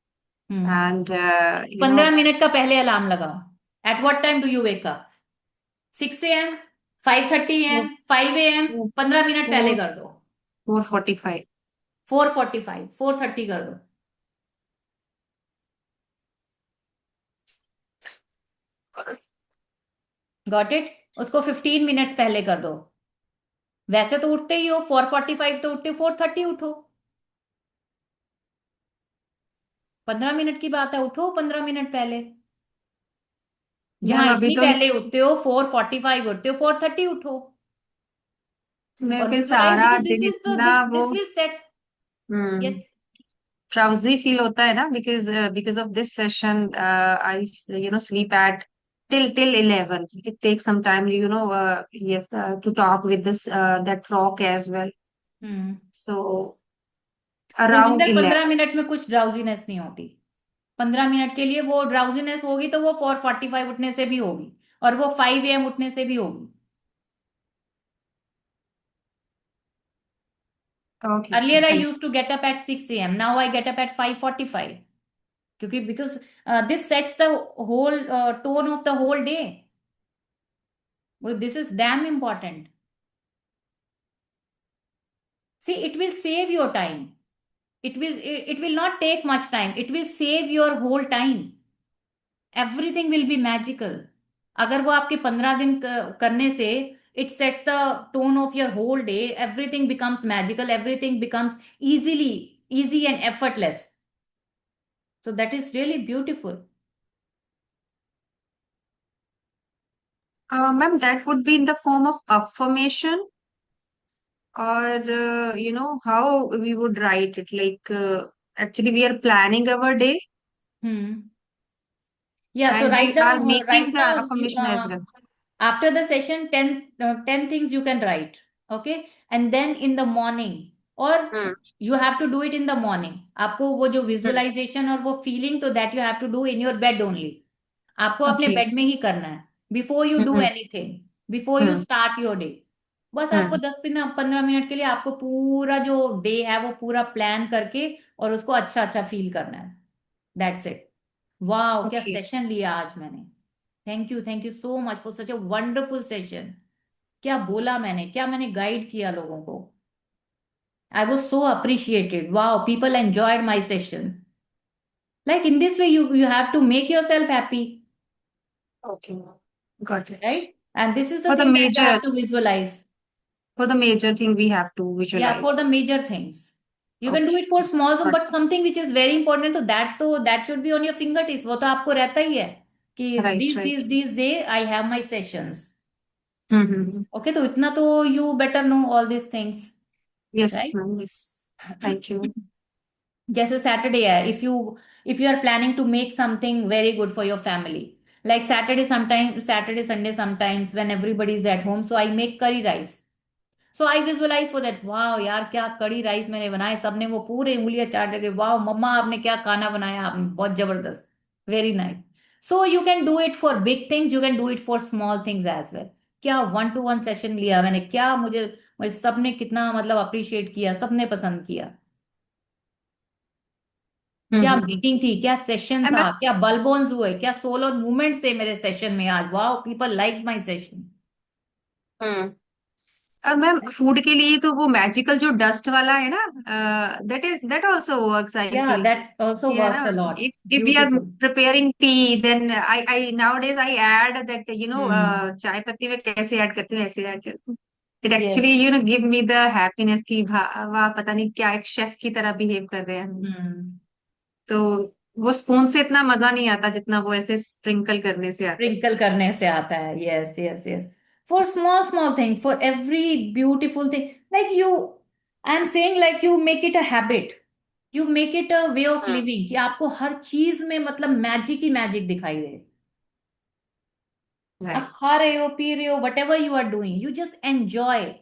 And, 15 minute का पहले अलार्म लगाओ. At what time do you wake up? 6 a.m., 5:30 a.m., 5 a.m. 15 minute पहले कर दो. 4:45. 4:45, 4:30 कर दो. Got it? उसको 15 मिनट्स पहले कर दो. वैसे तो उठते ही हो, 4:45 तो उठते, 4:30 उठो. 15 मिनट की बात है, उठो 15 मिनट पहले. जहां मैम, अभी इतनी तो पहले उठते हो, 4:45 उठते हो, 4:30 उठो मैं और फिर विजुअलाइज, सारा बिकॉज दिन दिस इज द इतना वो this will set. Yes. drowsy feel होता है ना, because of this session, I sleep at till 11. It takes some time, yes, to talk with this that rock as well. So around Gurvinder, 11. 15 minute में कुछ drowsiness नहीं होती. 15 minute के लिए वो ड्राउजीनेस होगी तो वो 4:45 उठने से भी होगी, और वो 5 a.m. उठने से भी होगी. Okay, Earlier I thank used to get up at 6 a.m. Now I get up at 5:45. Because this sets the whole tone of the whole day. Well, this is damn important. See, it will save your time. It will not take much time. It will save your whole time. Everything will be magical. अगर वो आपके 15 दिन करने से, it sets the tone of your whole day. Everything becomes magical. Everything becomes easy and effortless. So that is really beautiful. Ma'am, that would be in the form of affirmation, or how we would write it, like actually we are planning our day Yeah, so and we write are down, making the affirmation as well. after the session, 10 things you can write. Okay. And then in the morning, or you have to do it in the morning. आपको वो जो visualization और वो feeling, तो that you have to do in your bed only. आपको अपने Okay. Bed में ही करना है. Before you do anything, before you start your day. बस आपको 10-15 मिनट के लिए आपको पूरा जो डे है वो पूरा प्लान करके और उसको अच्छा अच्छा फील करना है. That's it. वाओ, क्या Okay. सेशन लिया आज मैंने. Thank you so much for such a wonderful session. क्या बोला मैंने, क्या मैंने गाइड किया लोगों को. I was so appreciated. Wow, people enjoyed my session. Like in this way, you have to make yourself happy, Okay. Got it. right? And this is the For the thing that you major, have to visualize. for the major thing we have to Yeah, for the visualize. major things. You can do Okay. it for small, Got but something which is very important, तो that should be on your fingertips. वो तो आपको रहता ही है कि right, right. these day I have my sessions. Mm-hmm. Okay, तो इतना तो you better know all these things, Yes, right? ma'am. Yes. Thank you. जैसे सैटरडे है, if you are planning to make something very good for your family, like Saturday Sunday sometimes when everybody is at home, so I make curry rice. So I visualize for that. वाह यार क्या कड़ी rice मैंने बनाए, सबने वो पूरे उंगलियां चाट के वाह मम्मा आपने क्या खाना बनाया, आपने बहुत जबरदस्त, very nice. So you can do it for big things, you can do it for small things as well. क्या 1-to-1 सेशन लिया मैंने, क्या मुझे सबने कितना मतलब अप्रिशिएट किया, सबने पसंद किया. क्या Mm-hmm. मीटिंग थी, क्या सेशन And था, क्या बलबोन्स हुए, क्या सोलो मूवमेंट्स थे मेरे सेशन में आज. वाह people like my session. Ma'am, और मैम फूड के लिए तो वो मैजिकल जो डस्ट वाला है ना, दैट आल्सो वर्क्स आई या feel. That also Yeah, works no. A lot. If we are beautiful. preparing tea, then I nowadays I add that, हम्म. चाय पत्ती में कैसे ऐड करती हूँ, ऐसे ऐड करती हूँ. It actually, yes. give me the happiness कि वाह पता नहीं क्या एक शेफ की तरह बिहेव कर रहे हैं हम. हम्म. तो वो स्पून से इतना मजा नहीं आता जितना वो ऐसे स्प्रिंकल करने से आता है. स्प्रिंकल करने से आता है. Yes yes yes. For small small things, for every beautiful thing, like you, I am saying like you make it a habit, you make it a way of हाँ. लिविंग, कि आपको हर चीज में मतलब मैजिक ही मैजिक दिखाई दे. आप खा Right. रहे हो, पी रहे हो, whatever you are doing, you just enjoy.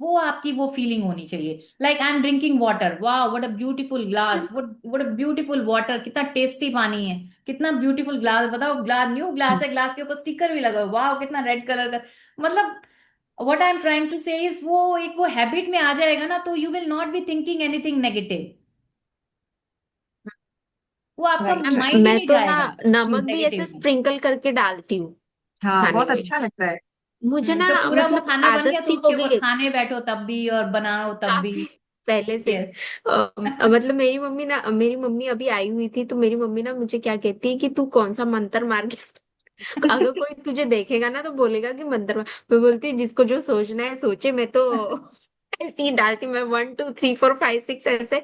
वो आपकी वो फीलिंग होनी चाहिए. Like I am drinking water, वाह what a beautiful glass, what a beautiful water, कितना टेस्टी पानी है, कितना ब्यूटीफुल ग्लास. बताओ, ग्लास न्यू ग्लास है, ग्लास के ऊपर स्टिकर भी लगा हुआ, वाह कितना रेड कलर का. मतलब what I am trying to say is, वो हैबिट में आ जाएगा ना, तो you will not be thinking anything negative. वो आपका Right, मैम right. माइंड ही मैं नहीं तो ना जाएगा नमक भी ऐसे नेगेटिव में. स्प्रिंकल करके डालती हूँ हाँ, खाने बहुत में। अच्छा लगता है. मुझे ना तो पूरा वो मतलब खाना बन आदत गया तो सी हो उसके गई ऊपर है खाने बैठो तब भी और बनाओ तब भी. काफी पहले से। यस. मतलब मेरी मम्मी अभी आई हुई थी, तो मेरी मम्मी ना मुझे क्या कहती है कि तू कौन सा मंत्र मार के अगर कोई तुझे देखेगा ना तो बोलेगा कि मंत्र मार। मैं बोलती जिसको जो सोचना है सोचे, मैं तो ऐसे ही डालती हूँ। मैं 1 2 3 4 5 6 ऐसे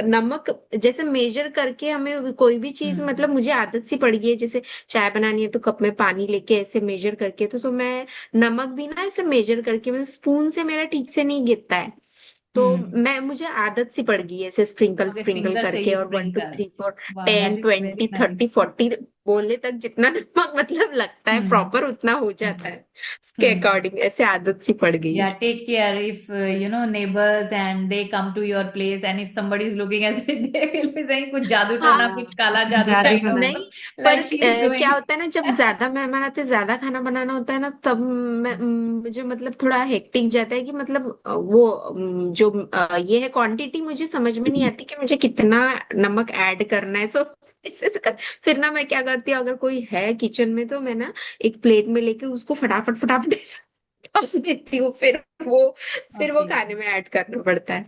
नमक जैसे मेजर करके हमें कोई भी चीज, हम्म. मतलब मुझे आदत सी पड़ गई है। जैसे चाय बनानी है तो कप में पानी लेके ऐसे मेजर करके, तो सो मैं नमक भी ना ऐसे मेजर करके, मैं स्पून से मेरा ठीक से नहीं गिरता है। तो हम्म. मुझे आदत सी पड़ गई है ऐसे स्प्रिंकल ओके, स्प्रिंकल फिंगर से करके, यू और one two sprinkle. Three four वाह, ten that is very twenty nice. Thirty forty बोलने तक जितना नमक मतलब लगता है हम्म. प्रॉपर उतना हो जाता हम्म. है। उसके हम्म. अकॉर्डिंग ऐसे आदत सी पड़ गई है। Yeah, take care if neighbors and they come to your place, and if somebody is looking at it, they will be saying कुछ जादू टोना, हाँ, कुछ काला जादू जादू kind of टोना. नहीं, पर like she is क्या doing. होता है ना, जब ज्यादा मेहमान आते हैं, ज्यादा खाना बनाना होता है ना, तब मुझे मतलब थोड़ा हेक्टिक जाता है कि मतलब जो ये है क्वांटिटी मुझे समझ में नहीं आती कि मुझे कितना नमक ऐड करना है। सो ऐसे कर, फिर ना मैं क्या करती हूँ, अगर कोई है किचन में तो मैं ना एक प्लेट में लेके उसको फटाफट फटाफट ऐसे टॉस देती हूँ। फिर वो Okay. खाने में ऐड करना पड़ता है।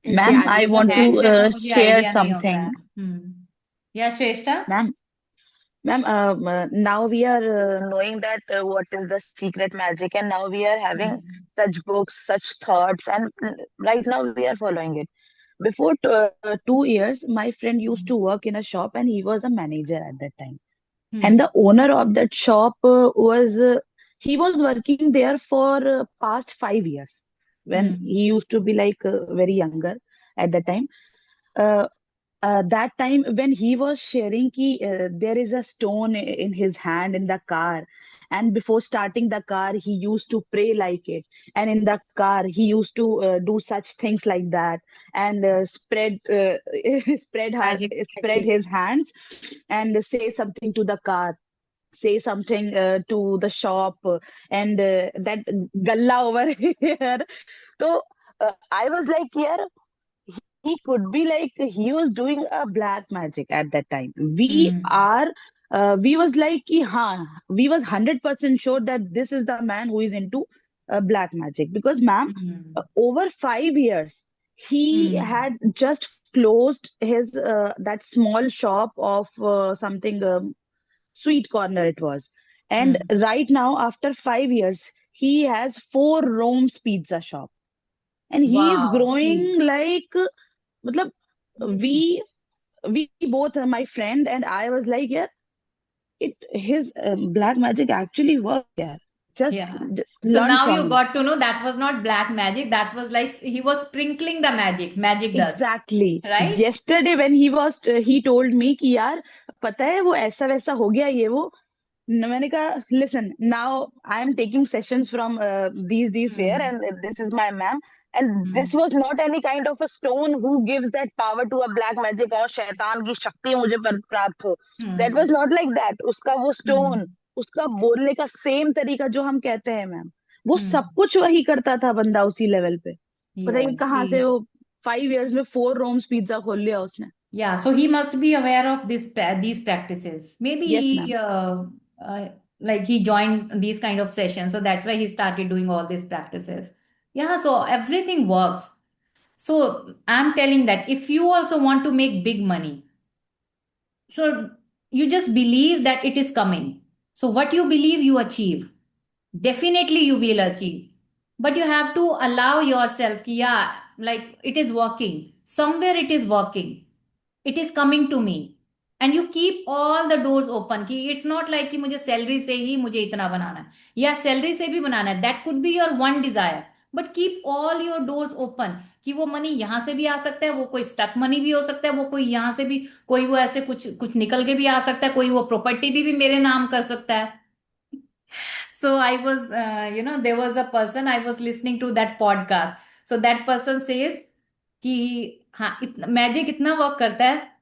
ऐसे Ma'am, I ये आदत तो सी want पड़ to हैक्स गई। है तो मुझे share आइडिया नहीं होता है. something. या श्रेष्ठा. Ma'am, now we are knowing that what is the secret magic, and now we are having hmm. such books, such thoughts, and right now we are following it. Before 2 years, my friend used to work in a shop, and he was a manager at that time. And the owner of that shop he was working there for past 5 years when hmm. he used to be like very younger at that time. Uh, that time when he was sharing ki there is a stone in his hand in the car, and before starting the car he used to pray like it, and in the car he used to do such things like that, and magic. spread his hands and say something to the car, say something to the shop, and that galla over here. So I was like, yeah, he could be like he was doing a black magic at that time. Hmm. We was like, we was 100% sure that this is the man who is into black magic, because ma'am, Hmm. over 5 years he Hmm. had just closed his that small shop of something sweet corner it was, and Hmm. right now after 5 years he has four Rome's pizza shop, and he is Wow. growing See. like, matlab, we we both, my friend and I, was like, yeah, it his black magic actually works. Yeah, just Yeah. So learn now from you him. got to know that was not black magic. That was like he was sprinkling the magic dust, Exactly. right? Yesterday when he told me कि यार पता है वो ऐसा वैसा हो गया ये वो, मैंने कहा listen, now I am taking sessions from these where, Hmm. and this is my ma'am, and this Hmm. was not any kind of a stone who gives that power to a black magic और शैतान की शक्ति मुझे प्राप्त हो. That was Hmm. not like that. उसका वो stone, Hmm. उसका बोलने का सेम तरीका जो हम कहते हैं मैम, वो सब Hmm. कुछ वही करता था बंदा उसी लेवल पे. बताइए Yes. कहाँ से See. वो 5 years में 4 Rome's पिज्जा खोल लिया उसने. Yeah, so he must be aware of these practices. Maybe Yes he ma'am. uh, like he joined these kind of sessions, so that's why he started doing all these practices. Yeah, so everything works. So I'm telling that if you also want to make big money, so you just believe that it is coming. So what you believe, you achieve. Definitely you will achieve. But you have to allow yourself, ki, yeah, like it is working. Somewhere it is working. It is coming to me. And you keep all the doors open. कि it's not like कि मुझे salary से ही मुझे इतना बनाना है या salary से भी बनाना है. That could be your one desire. But keep all your doors open कि वो मनी यहां से भी आ सकता है, वो कोई स्टक मनी भी हो सकता है, वो कोई यहां से भी कोई वो ऐसे कुछ कुछ निकल के भी आ सकता है, कोई वो प्रॉपर्टी भी मेरे नाम कर सकता है. So I was, there was a person I was listening to that podcast. So that person says कि हाँ मैजिक इतना वर्क करता है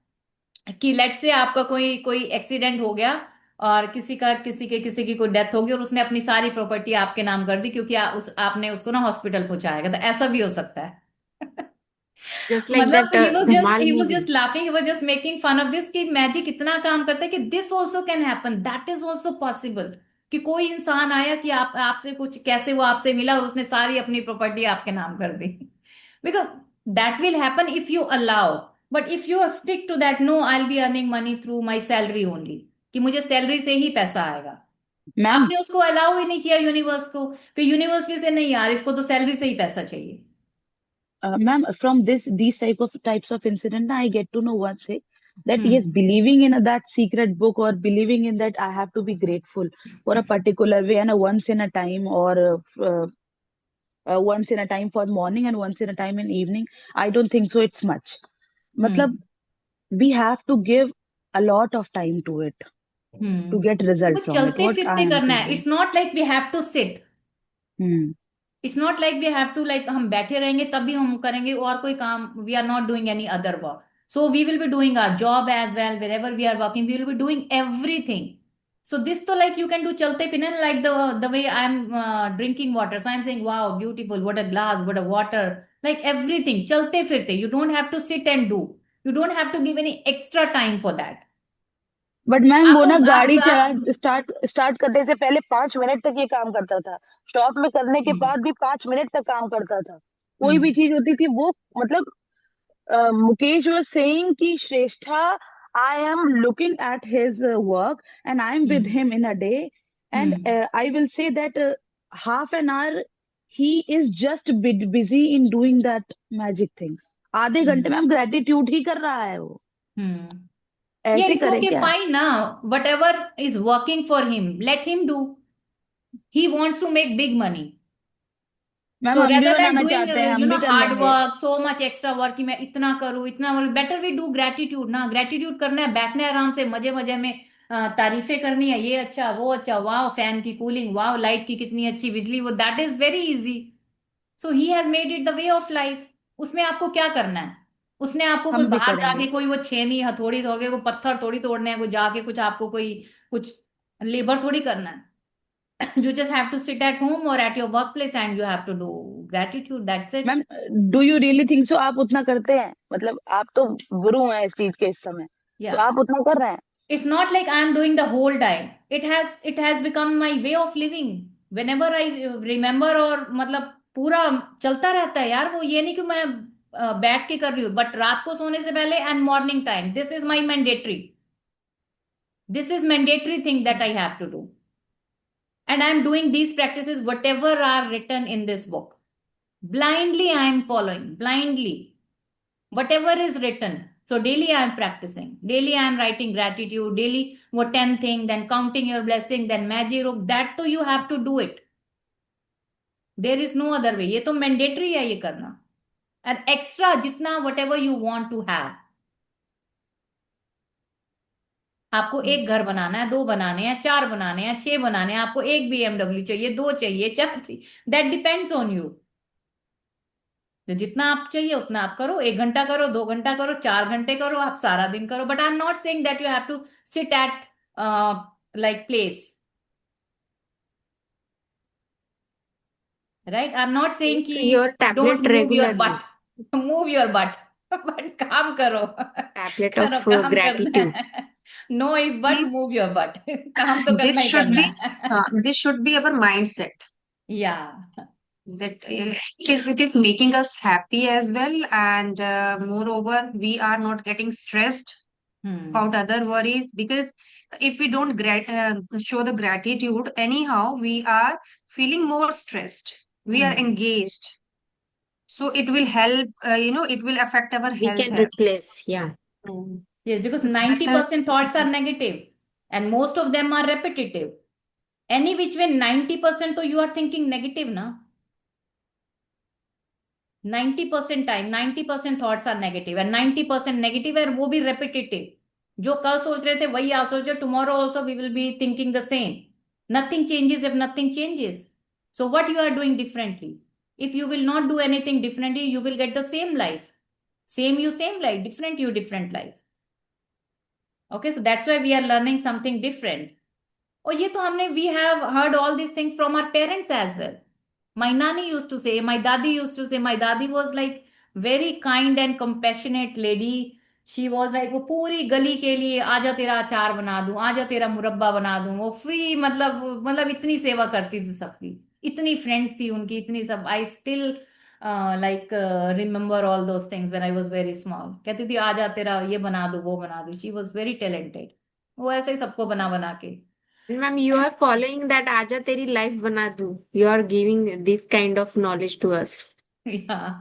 कि लेट से आपका कोई कोई एक्सीडेंट हो गया और किसी की कोई डेथ होगी और उसने अपनी सारी प्रॉपर्टी आपके नाम कर दी क्योंकि आपने उसको ना हॉस्पिटल पहुंचाएगा, तो ऐसा भी हो सकता है. Just like मतलब that he Dhumal was just movie. laughing, he was just making fun of this कि मैजिक इतना काम करता है कि this also can happen, that is also possible कि कोई इंसान आया कि आप आपसे कुछ कैसे वो आपसे मिला और उसने सारी अपनी प्रॉपर्टी आपके नाम कर दी. Because that will happen if you allow. But if you stick to that, no I will be earning money through my salary only, कि मुझे सैलरी से ही पैसा आएगा. मैम, आपने उसको अलाउ ही नहीं किया यूनिवर्स को, फिर यूनिवर्स भी से नहीं यार इसको तो सैलरी से ही पैसा चाहिए. ma'am, from these types of incident, I get to know one thing, that yes, hmm. believing in that secret book or believing in that I have to be grateful for a particular way and a once in a time, or once in a time for morning and once in a time in evening. I don't think so. It's much. Matlab, hmm. we have to give a lot of time to it to hmm. get result वो from it. चलते What I फिरते am करना है. feeling. It's not like we have to sit. Hmm. It's not like we have to like हम बैठे रहेंगे तभी हम करेंगे और कोई काम. We are not doing any other work. So we will be doing our job as well. Wherever we are working we will be doing everything. So this तो like you can do चलते फिरने, like the way I am drinking water. So I am saying wow beautiful, what a glass, what a water, like everything चलते फिरते. You don't have to sit and do. You don't have to give any extra time for that. But ma'am वो आपको ना गाड़ी चला आप start करने से पहले 5 मिनट तक ये काम करता था. शॉप में करने के हम्म. बाद भी 5 मिनट तक काम करता था. कोई भी हम्म. चीज होती थी वो, मतलब मुकेश was saying कि श्रेष्ठा, I am looking at his work and I am with hmm. him in a day, and hmm. I will say that half an hour he is just busy in doing that magic things. आधे घंटे में हम्म. हम gratitude ही कर रहा है वो. हम्म. Yeah, ऐसे it's करें okay, क्या? fine now. Whatever is working for him, let him do. He wants to make big money. Ma'am So हम भी rather than बनाना doing, चाहते हैं, हम भी कर hard लेंगे. work, so much extra work कि मैं इतना करूँ इतना करूँ, better we do gratitude ना. Gratitude करना है, बैठने आराम से मजे मजे में तारीफें करनी है. ये अच्छा वो अच्छा, वाह फैन की कूलिंग, वाह लाइट की कितनी अच्छी बिजली, वो that is very easy. So he has made it the way of life. उसमें आपको क्या करना है? उसने आपको कोई हम भी बाहर करेंगे. जाके कोई वो छेनी हथौड़ी तोड़ के कोई पत्थर थोड़ी तोड़ने हैं, कोई जाके कुछ आपको कोई कुछ लेबर थोड़ी करना है. You just have to sit at home or at your workplace and you have to do gratitude. That's it. Ma'am, do you really think so आप उतना करते हैं? मतलब आप तो गुरु हैं इस चीज के इस समय, तो Yeah. आप उतना कर रहे हैं? It's not like I'm doing the whole time. It has become my way of living. whenever I remember, और मतलब पूरा चलता रहता है यार वो, ये नहीं कि मैं बैठ के कर रही हूँ, बट रात को सोने से पहले and morning time, this is mandatory thing that I have to do, and I am doing these practices whatever are written in this book. Blindly I am following, blindly whatever is written. So daily I am practicing, daily I am writing gratitude, daily what 10 thing, then counting your blessing, then magic rope, that तो you have to do it. There is no other way. ये तो mandatory है ये करना. And extra जितना whatever you want to have. आपको एक घर बनाना है, दो बनाने हैं, चार बनाने हैं, छह बनाने हैं, आपको एक BMW चाहिए, दो चाहिए, चार चाहिए, दैट डिपेंड्स ऑन यू. तो जितना आप चाहिए उतना आप करो, 1 घंटा करो, 2 घंटा करो, 4 घंटे करो, आप सारा दिन करो. But I am not saying that you have to sit at like place, right? I'm not saying Take कि your don't tablet move your regularly. butt, move your butt, but काम करो, Tablet करो, of काम करना gratitude. है. No if but, Means move your butt. काम तो this करना ही should करना be है. this should be our mindset, Yeah. that it is making us happy as well, and moreover we are not getting stressed about other worries, because if we don't show the gratitude, anyhow we are feeling more stressed, we are Hmm. engaged, so it will help, it will affect our We health can as replace, yeah. well. Yes, because That has 90% thoughts are negative and most of them are repetitive. Any which way 90% तो you are thinking negative ना. 90% time 90% thoughts are negative and 90% negative है, और वो भी repetitive. जो कल सोच रहे थे वही आज सोचो, tomorrow also we will be thinking the same. Nothing changes if nothing changes. So what you are doing differently? If you will not do anything differently, you will get the same life. Same you, same life. Different you, different life. Okay, so that's why we are learning something different. और ये तो हमने, we have heard all these things from our parents as well. My nani used to say, my dadi used to say, my dadi was like very kind and compassionate lady. She was like, वो पूरी गली के लिए आजा तेरा अचार बना दूं, आजा तेरा मुरब्बा बना दूं, वो फ्री, मतलब इतनी सेवा करती थी सबकी. इतनी फ्रेंड्स थी उनकी, इतनी सब. I still like remember all those things when I was very small. कहती थी आजा तेरा ये बना दूं, वो बना दूं. She was very talented. वो ऐसे ही सबको बना बना के. Ma'am, you are following that Aja Teri life bana do. You are giving this kind of knowledge to us. Yeah.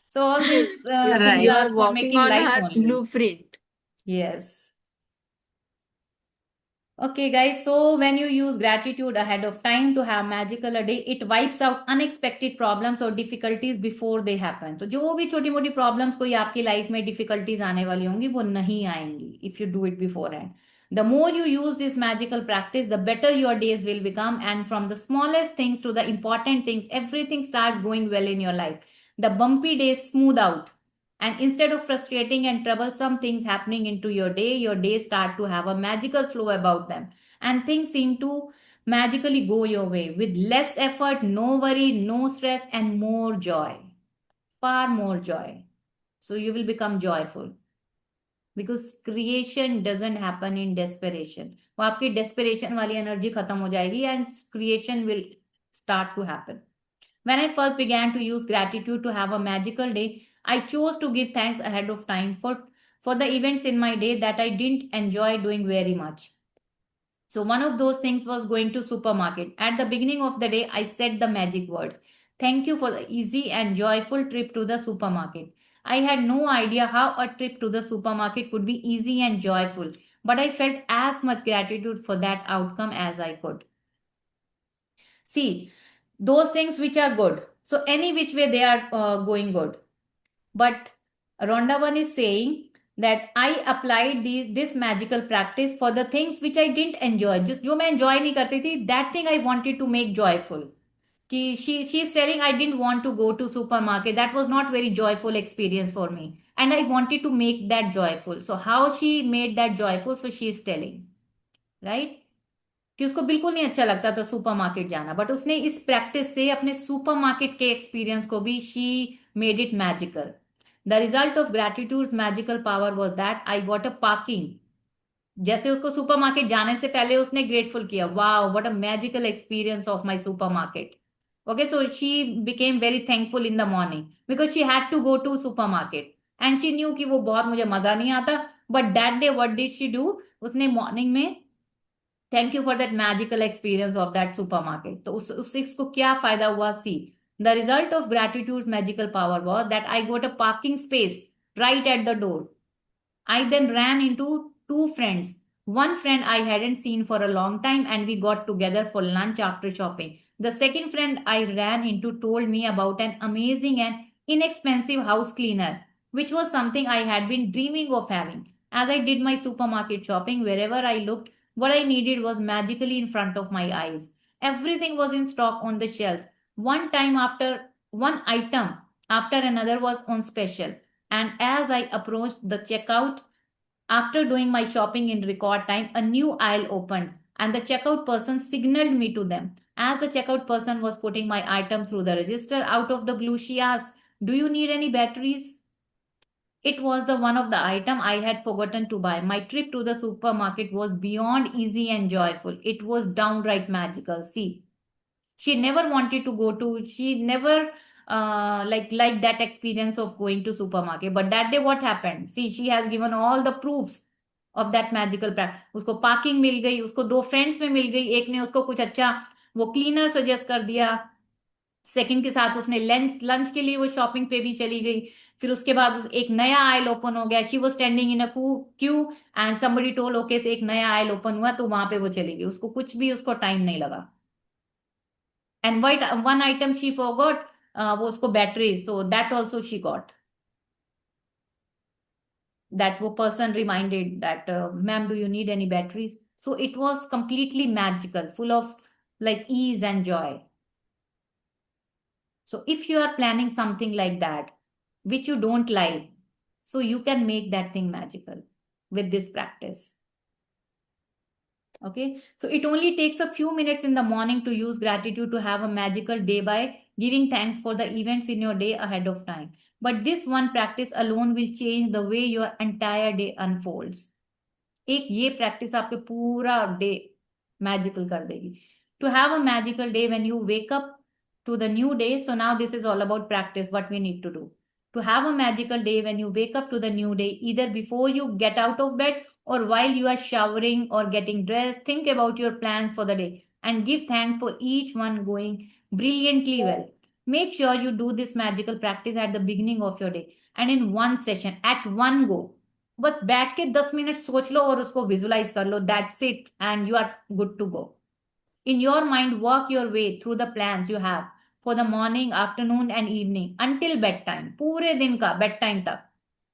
So all these things You Right. are are for walking making on life her only. blueprint. Yes. Okay, guys. So when you use gratitude ahead of time to have magical a day, it wipes out unexpected problems or difficulties before they happen. तो जो भी छोटी मोटी problems कोई आपकी life में difficulties आने वाली होंगी, वो नहीं आएंगी if you do it beforehand. The more you use this magical practice, the better your days will become. And from the smallest things to the important things, everything starts going well in your life. The bumpy days smooth out. And instead of frustrating and troublesome things happening into your days start to have a magical flow about them. And things seem to magically go your way with less effort, no worry, no stress, and more joy. Far more joy. So you will become joyful. Because creation doesn't happen in desperation. वो आपकी desperation वाली energy खत्म हो जाएगी and creation will start to happen. When I first began to use gratitude to have a magical day, I chose to give thanks ahead of time for the events in my day that I didn't enjoy doing very much. So one of those things was going to supermarket. At the beginning of the day, I said the magic words. Thank you for the easy and joyful trip to the supermarket. I had no idea how a trip to the supermarket could be easy and joyful, but I felt as much gratitude for that outcome as I could. See, those things which are good. So any which way they are going good. But Rhonda one is saying that I applied this magical practice for the things which I didn't enjoy. Just जो मैं enjoy नहीं करती थी, that thing I wanted to make joyful. कि she's telling I didn't want to go to supermarket. That was not very joyful experience for me. And I wanted to make that joyful. So how she made that joyful? So she is telling, right? कि उसको बिल्कुल नहीं अच्छा लगता था supermarket जाना, but उसने इस प्रैक्टिस से अपने सुपरमार्केट के एक्सपीरियंस को भी she made it magical. The result of gratitude's magical power was that I got a parking जैसे उसको सुपरमार्केट जाने से पहले उसने ग्रेटफुल किया, wow what a magical experience of my supermarket. Okay, so she became very thankful in the morning because she had to go to supermarket and she knew कि वो बहुत मुझे मजा नहीं आता. But that day what did she do? उसने morning में thank you for that magical experience of that supermarket. तो उससे इसको क्या फायदा हुआ? See, the result of gratitude's magical power was that I got a parking space right at the door. I then ran into two friends. One friend I hadn't seen for a long time, and we got together for lunch after shopping. The second friend I ran into told me about an amazing and inexpensive house cleaner, which was something I had been dreaming of having. As I did my supermarket shopping, wherever I looked, what I needed was magically in front of my eyes. Everything was in stock on the shelves. One item after another was on special. And as I approached the checkout, after doing my shopping in record time, a new aisle opened and the checkout person signaled me to them. As the checkout person was putting my item through the register, out of the blue, she asked, "Do you need any batteries?" It was the one of the item I had forgotten to buy. My trip to the supermarket was beyond easy and joyful. It was downright magical. See, she never wanted to go to, she never like that experience of going to supermarket, but that day what happened? See, she has given all the proofs of that magical practice. उसको parking मिल गई, उसको दो friends में मिल गई, एक ने उसको कुछ अच्छा वो क्लीनर सजेस्ट कर दिया, सेकंड के साथ उसने लंच लंच के लिए वो शॉपिंग पे भी चली गई. फिर उसके बाद एक नया आयल ओपन हो गया. She was standing in a Q and somebody told okay से एक नया आयल ओपन हुआ, तो वहां पे वो चली गई. उसको कुछ भी उसको टाइम नहीं लगा. And one item she forgot वो उसको batteries, so that also she got. That वो person reminded that ma'am, do you need any batteries? So it was completely magical, full of like ease and joy. So if you are planning something like that, which you don't like, so you can make that thing magical with this practice. Okay, so it only takes a few minutes in the morning to use gratitude to have a magical day by giving thanks for the events in your day ahead of time. But this one practice alone will change the way your entire day unfolds. एक ये practice आपके पूरा day magical कर देगी. To have a magical day when you wake up to the new day. So now this is all about practice, what we need to do. To have a magical day when you wake up to the new day, either before you get out of bed or while you are showering or getting dressed, think about your plans for the day and give thanks for each one going brilliantly well. Make sure you do this magical practice at the beginning of your day and in one session at one go. बस बैठ के 10 minute सोच लो और उसको visualise कर लो. That's it and you are good to go. In your mind, walk your way through the plans you have for the morning, afternoon, and evening until bedtime. पूरे दिन का bedtime तक.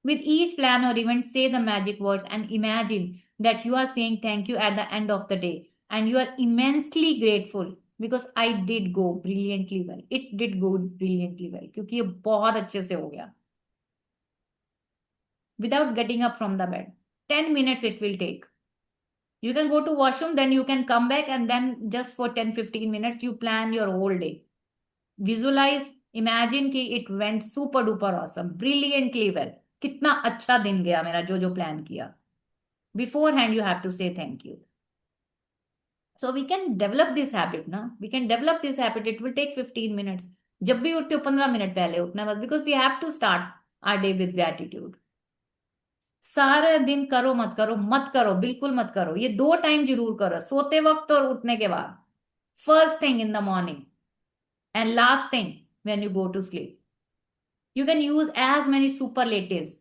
With each plan or event, say the magic words and imagine that you are saying thank you at the end of the day. And you are immensely grateful because I did go brilliantly well. It did go brilliantly well. क्योंकि ये बहुत अच्छे से हो गया. Without getting up from the bed. 10 minutes it will take. You can go to washroom, then you can come back and then just for 10-15 minutes you plan your whole day. Visualize, imagine कि it went super duper awesome, brilliantly well. कितना अच्छा दिन गया मेरा जो जो plan किया. Beforehand you have to say thank you. So we can develop this habit, ना? We can develop this habit. It will take 15 minutes. जब भी उठते हो 15 मिनट पहले उठना बस, because we have to start our day with gratitude. सारे दिन करो मत करो बिल्कुल मत करो. ये 2 टाइम जरूर करो, सोते वक्त और उठने के बाद. First thing in the morning and last thing when you go to sleep. You can use as many superlatives,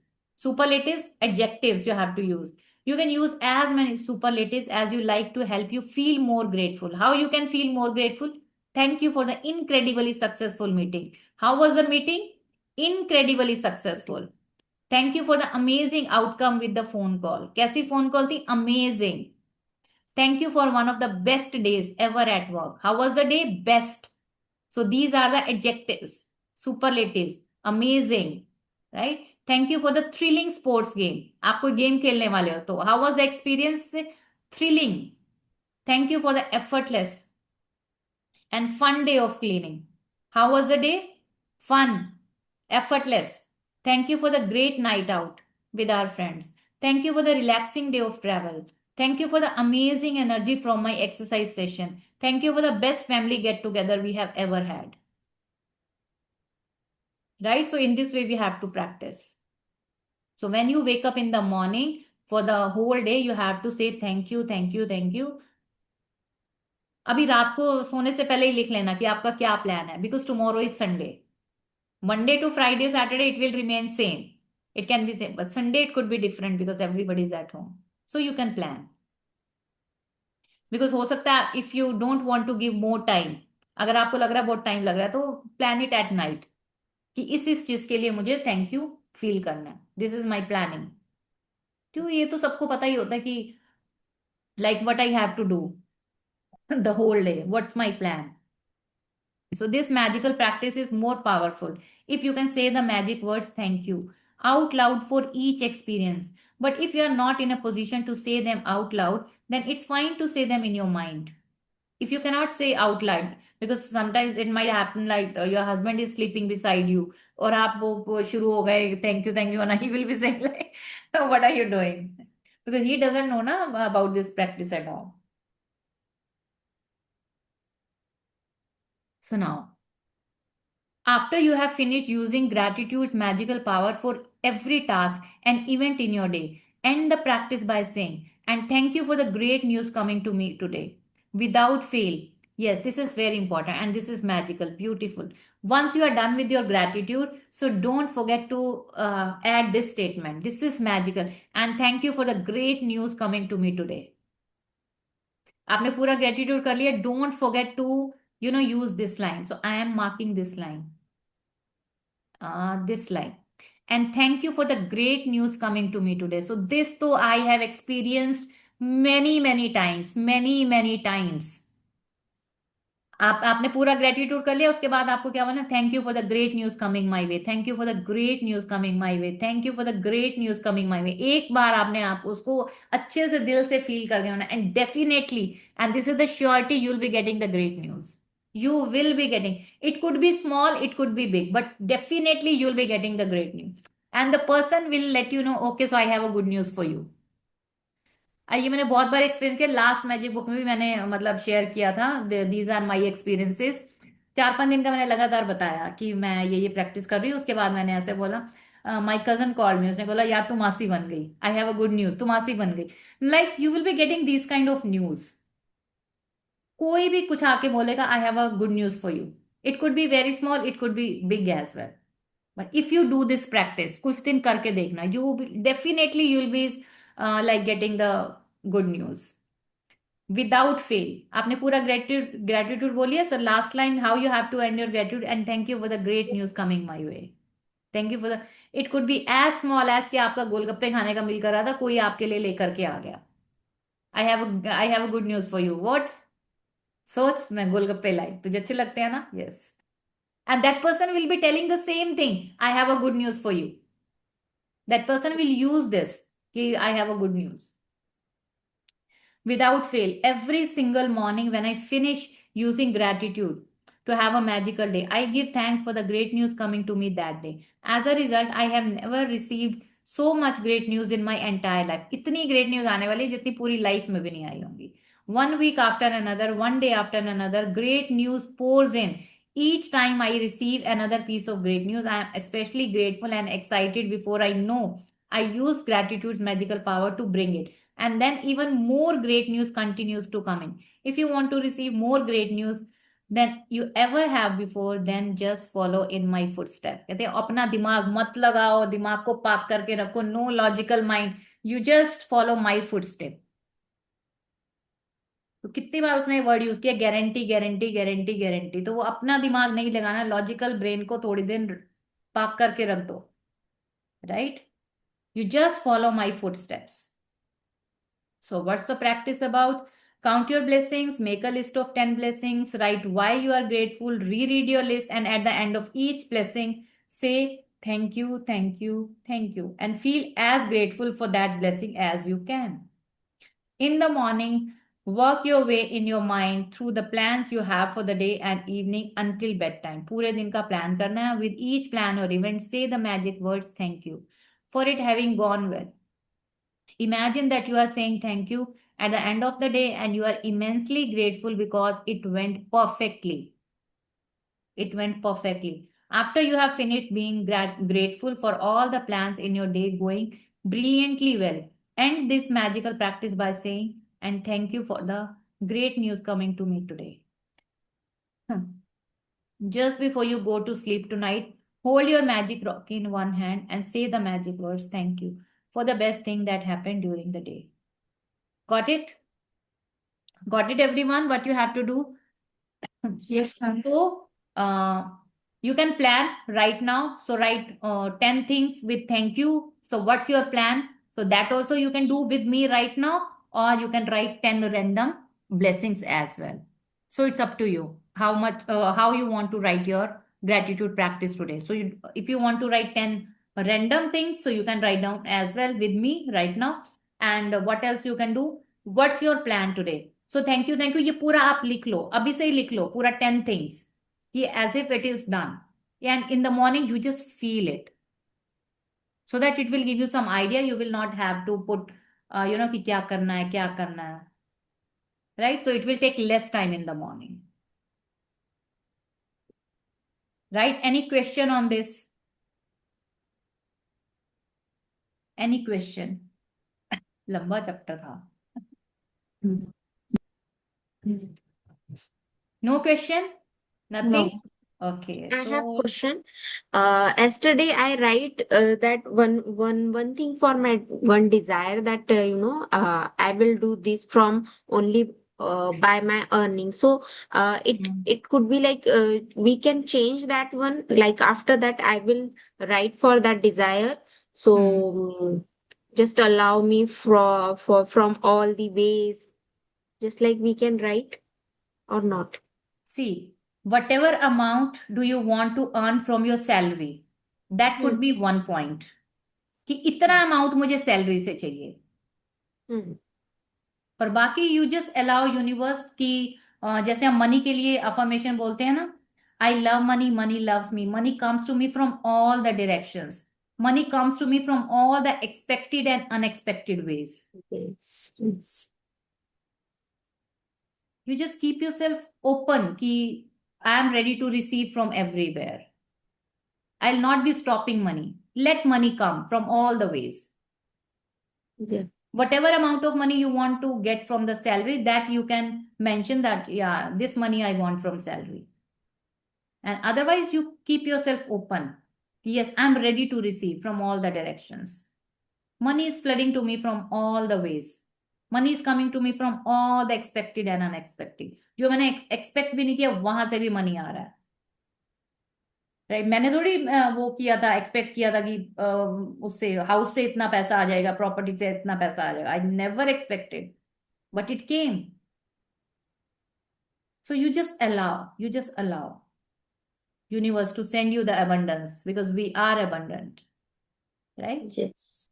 adjectives you have to use. You can use as many superlatives as you like to help you feel more grateful. How you can feel more grateful? Thank you for the incredibly successful meeting. How was the meeting? Incredibly successful. Thank you for the amazing outcome with the phone call. कैसी phone call थी? Amazing. Thank you for one of the best days ever at work. How was the day? Best. So these are the adjectives, superlatives. Amazing, right? Thank you for the thrilling sports game. आप कोई game खेलने वाले हो तो how was the experience? Thrilling. Thank you for the effortless and fun day of cleaning. How was the day? Fun, effortless. Thank you for the great night out with our friends. Thank you for the relaxing day of travel. Thank you for the amazing energy from my exercise session. Thank you for the best family get together we have ever had. Right? So in this way, we have to practice. So when you wake up in the morning, for the whole day, you have to say thank you, thank you, thank you. अभी रात को सोने से पहले ही लिख लेना कि आपका क्या प्लान है, because tomorrow is Sunday. Monday to Friday, Saturday, it will remain same. It can be same, but Sunday it could be different because everybody is at home. So you can plan. Because हो सकता है if you don't want to give more time, अगर आपको लग रहा है बहुत time लग रहा है तो प्लान इट एट नाइट कि इस चीज के लिए मुझे थैंक यू फील करना है. This is my planning. क्यों, ये तो सबको पता ही होता है कि like what I have to do the whole day, what's my plan. So this magical practice is more powerful if you can say the magic words thank you out loud for each experience. But if you are not in a position to say them out loud, then it's fine to say them in your mind. If you cannot say out loud, because sometimes it might happen like your husband is sleeping beside you, और आप वो शुरू हो गए thank you, and he will be saying like, what are you doing? Because he doesn't know na about this practice at all. So now, after you have finished using gratitude's magical power for every task and event in your day, end the practice by saying, and thank you for the great news coming to me today. Without fail. Yes, this is very important and this is magical, beautiful. Once you are done with your gratitude, so don't forget to add this statement. This is magical and thank you for the great news coming to me today. आपने पूरा gratitude कर लिया. Don't forget to use this line. So I am marking this line. This line. And thank you for the great news coming to me today. So this though I have experienced many times, many times. आपने पूरा gratitude कर लिया. उसके बाद आपको क्या बोलना, thank you for the great news coming my way, thank you for the great news coming my way, thank you for the great news coming my way. एक बार आपने आप उसको अच्छे से दिल से फील कर देना. And definitely, and this is the surety, you will be getting the great news. You will be getting, it could be small, it could be big, but definitely you'll be getting the great news. And the person will let you know, okay, so I have a good news for you. ये मैंने बहुत बार experience किया. Last magic book में भी मैंने मतलब share किया था. These are my experiences. 4-5 दिन का मैंने लगातार बताया कि मैं ये प्रैक्टिस कर रही हूँ. उसके बाद मैंने ऐसे बोला, माई कजन कॉल्ड मी. उसने बोला यार तू मासी बन गई, I have a good news, तू मासी बन गई. Like you will be getting this kind of news. कोई भी कुछ आके बोलेगा I have a good news for you. It could be very small, it could be big as well. But if you do this practice, कुछ दिन करके देखना, you definitely you will be like getting the good news without fail. आपने पूरा gratitude बोलिए. Sir last line, how you have to end your gratitude, and thank you for the great news coming my way. Thank you for the, it could be as small as कि आपका गोलगप्पे खाने का मिल कर रहा था, कोई आपके लिए लेकर के आ गया. I have a good news for you. What? सोच, मैं गोलगप्पे लाई, तुझे अच्छे लगते हैं ना? Yes. And that person will be telling the same thing, I have a good news for you. That person will use this कि I have a good news. Without fail, every single morning when I finish using gratitude to have a magical day, I give thanks for the great news coming to me that day. As a result, I have never received so much great news in my entire life. इतनी great news आने वाली जितनी पूरी life में भी नहीं आई होंगी. One week after another, one day after another, great news pours in. Each time I receive another piece of great news, I am especially grateful and excited before I know. I use gratitude's magical power to bring it. And then even more great news continues to come in. If you want to receive more great news than you ever have before, then just follow in my footsteps. कहते हैं अपना दिमाग मत लगाओ, दिमाग को पाक करके रखो, no logical mind, you just follow my footstep. तो कितनी बार उसने वर्ड यूज किया, गारंटी गारंटी गारंटी गारंटी. तो वो अपना दिमाग नहीं लगाना, लॉजिकल ब्रेन को थोड़ी देर पाक करके रख दो. Right? You just follow my footsteps. So what's the practice about? Count your blessings, make a list of 10 blessings, write why you are grateful, reread your list, and at the end of each blessing, say thank you, thank you, thank you, and feel as grateful for that blessing as you can. In the morning, work your way in your mind through the plans you have for the day and evening until bedtime. पूरे दिन का plan करना है. With each plan or event, say the magic words thank you for it having gone well. Imagine that you are saying thank you at the end of the day, and you are immensely grateful because it went perfectly. It went perfectly. After you have finished being grateful for all the plans in your day going brilliantly well, end this magical practice by saying, and thank you for the great news coming to me today. Just before you go to sleep tonight, hold your magic rock in one hand and say the magic words, thank you, for the best thing that happened during the day. Got it? Got it, everyone? What you have to do? Yes, ma'am. So, you can plan right now. So, write 10 things with thank you. So, what's your plan? So, that also you can do with me right now, or you can write 10 random blessings as well. So, it's up to you how you want to write your gratitude practice today. So, if you want to write 10 random things, so you can write down as well with me right now. And what else you can do? What's your plan today? So thank you, ये पूरा आप लिख लो, अभी से ही लिख लो पूरा 10 things, ये as if it is done. And in the morning you just feel it, so that it will give you some idea. You will not have to put कि क्या करना है, right? So it will take less time in the morning, right? Any question on this? Any question? लंबा chapter था. No question? Nothing? No. Okay, I have so question. Yesterday I write that one thing for my one desire that I will do this from only by my earnings. So it could be like we can change that one. Like after that I will write for that desire. So just allow me for from all the ways, just like we can write or not. see, whatever amount do you want to earn from your salary, that could be one point. कि इतना amount मुझे salary से चाहिए. पर बाकी you just allow universe की जैसे हम मनी के लिए अफर्मेशन बोलते हैं ना, I love money, money loves me, money comes to me from all the directions, money comes to me from all the expected and unexpected ways. Yes. You just keep yourself open कि I am ready to receive from everywhere. I'll not be stopping money. Let money come from all the ways. Yeah. Whatever amount of money you want to get from the salary, that you can mention that, yeah, this money I want from salary. And otherwise you keep yourself open. Yes, I'm ready to receive from all the directions. Money is flooding to me from all the ways. Money is coming to me from all the expected and unexpected. जो मैंने expect भी नहीं किया वहां से भी money आ रहा है. राइट, मैंने थोड़ी वो किया था, एक्सपेक्ट किया था कि उससे हाउस से इतना पैसा आ जाएगा, प्रॉपर्टी से इतना पैसा आ जाएगा. I never expected, but it came. So you just allow universe to send you the abundance, because we are abundant, right? Yes.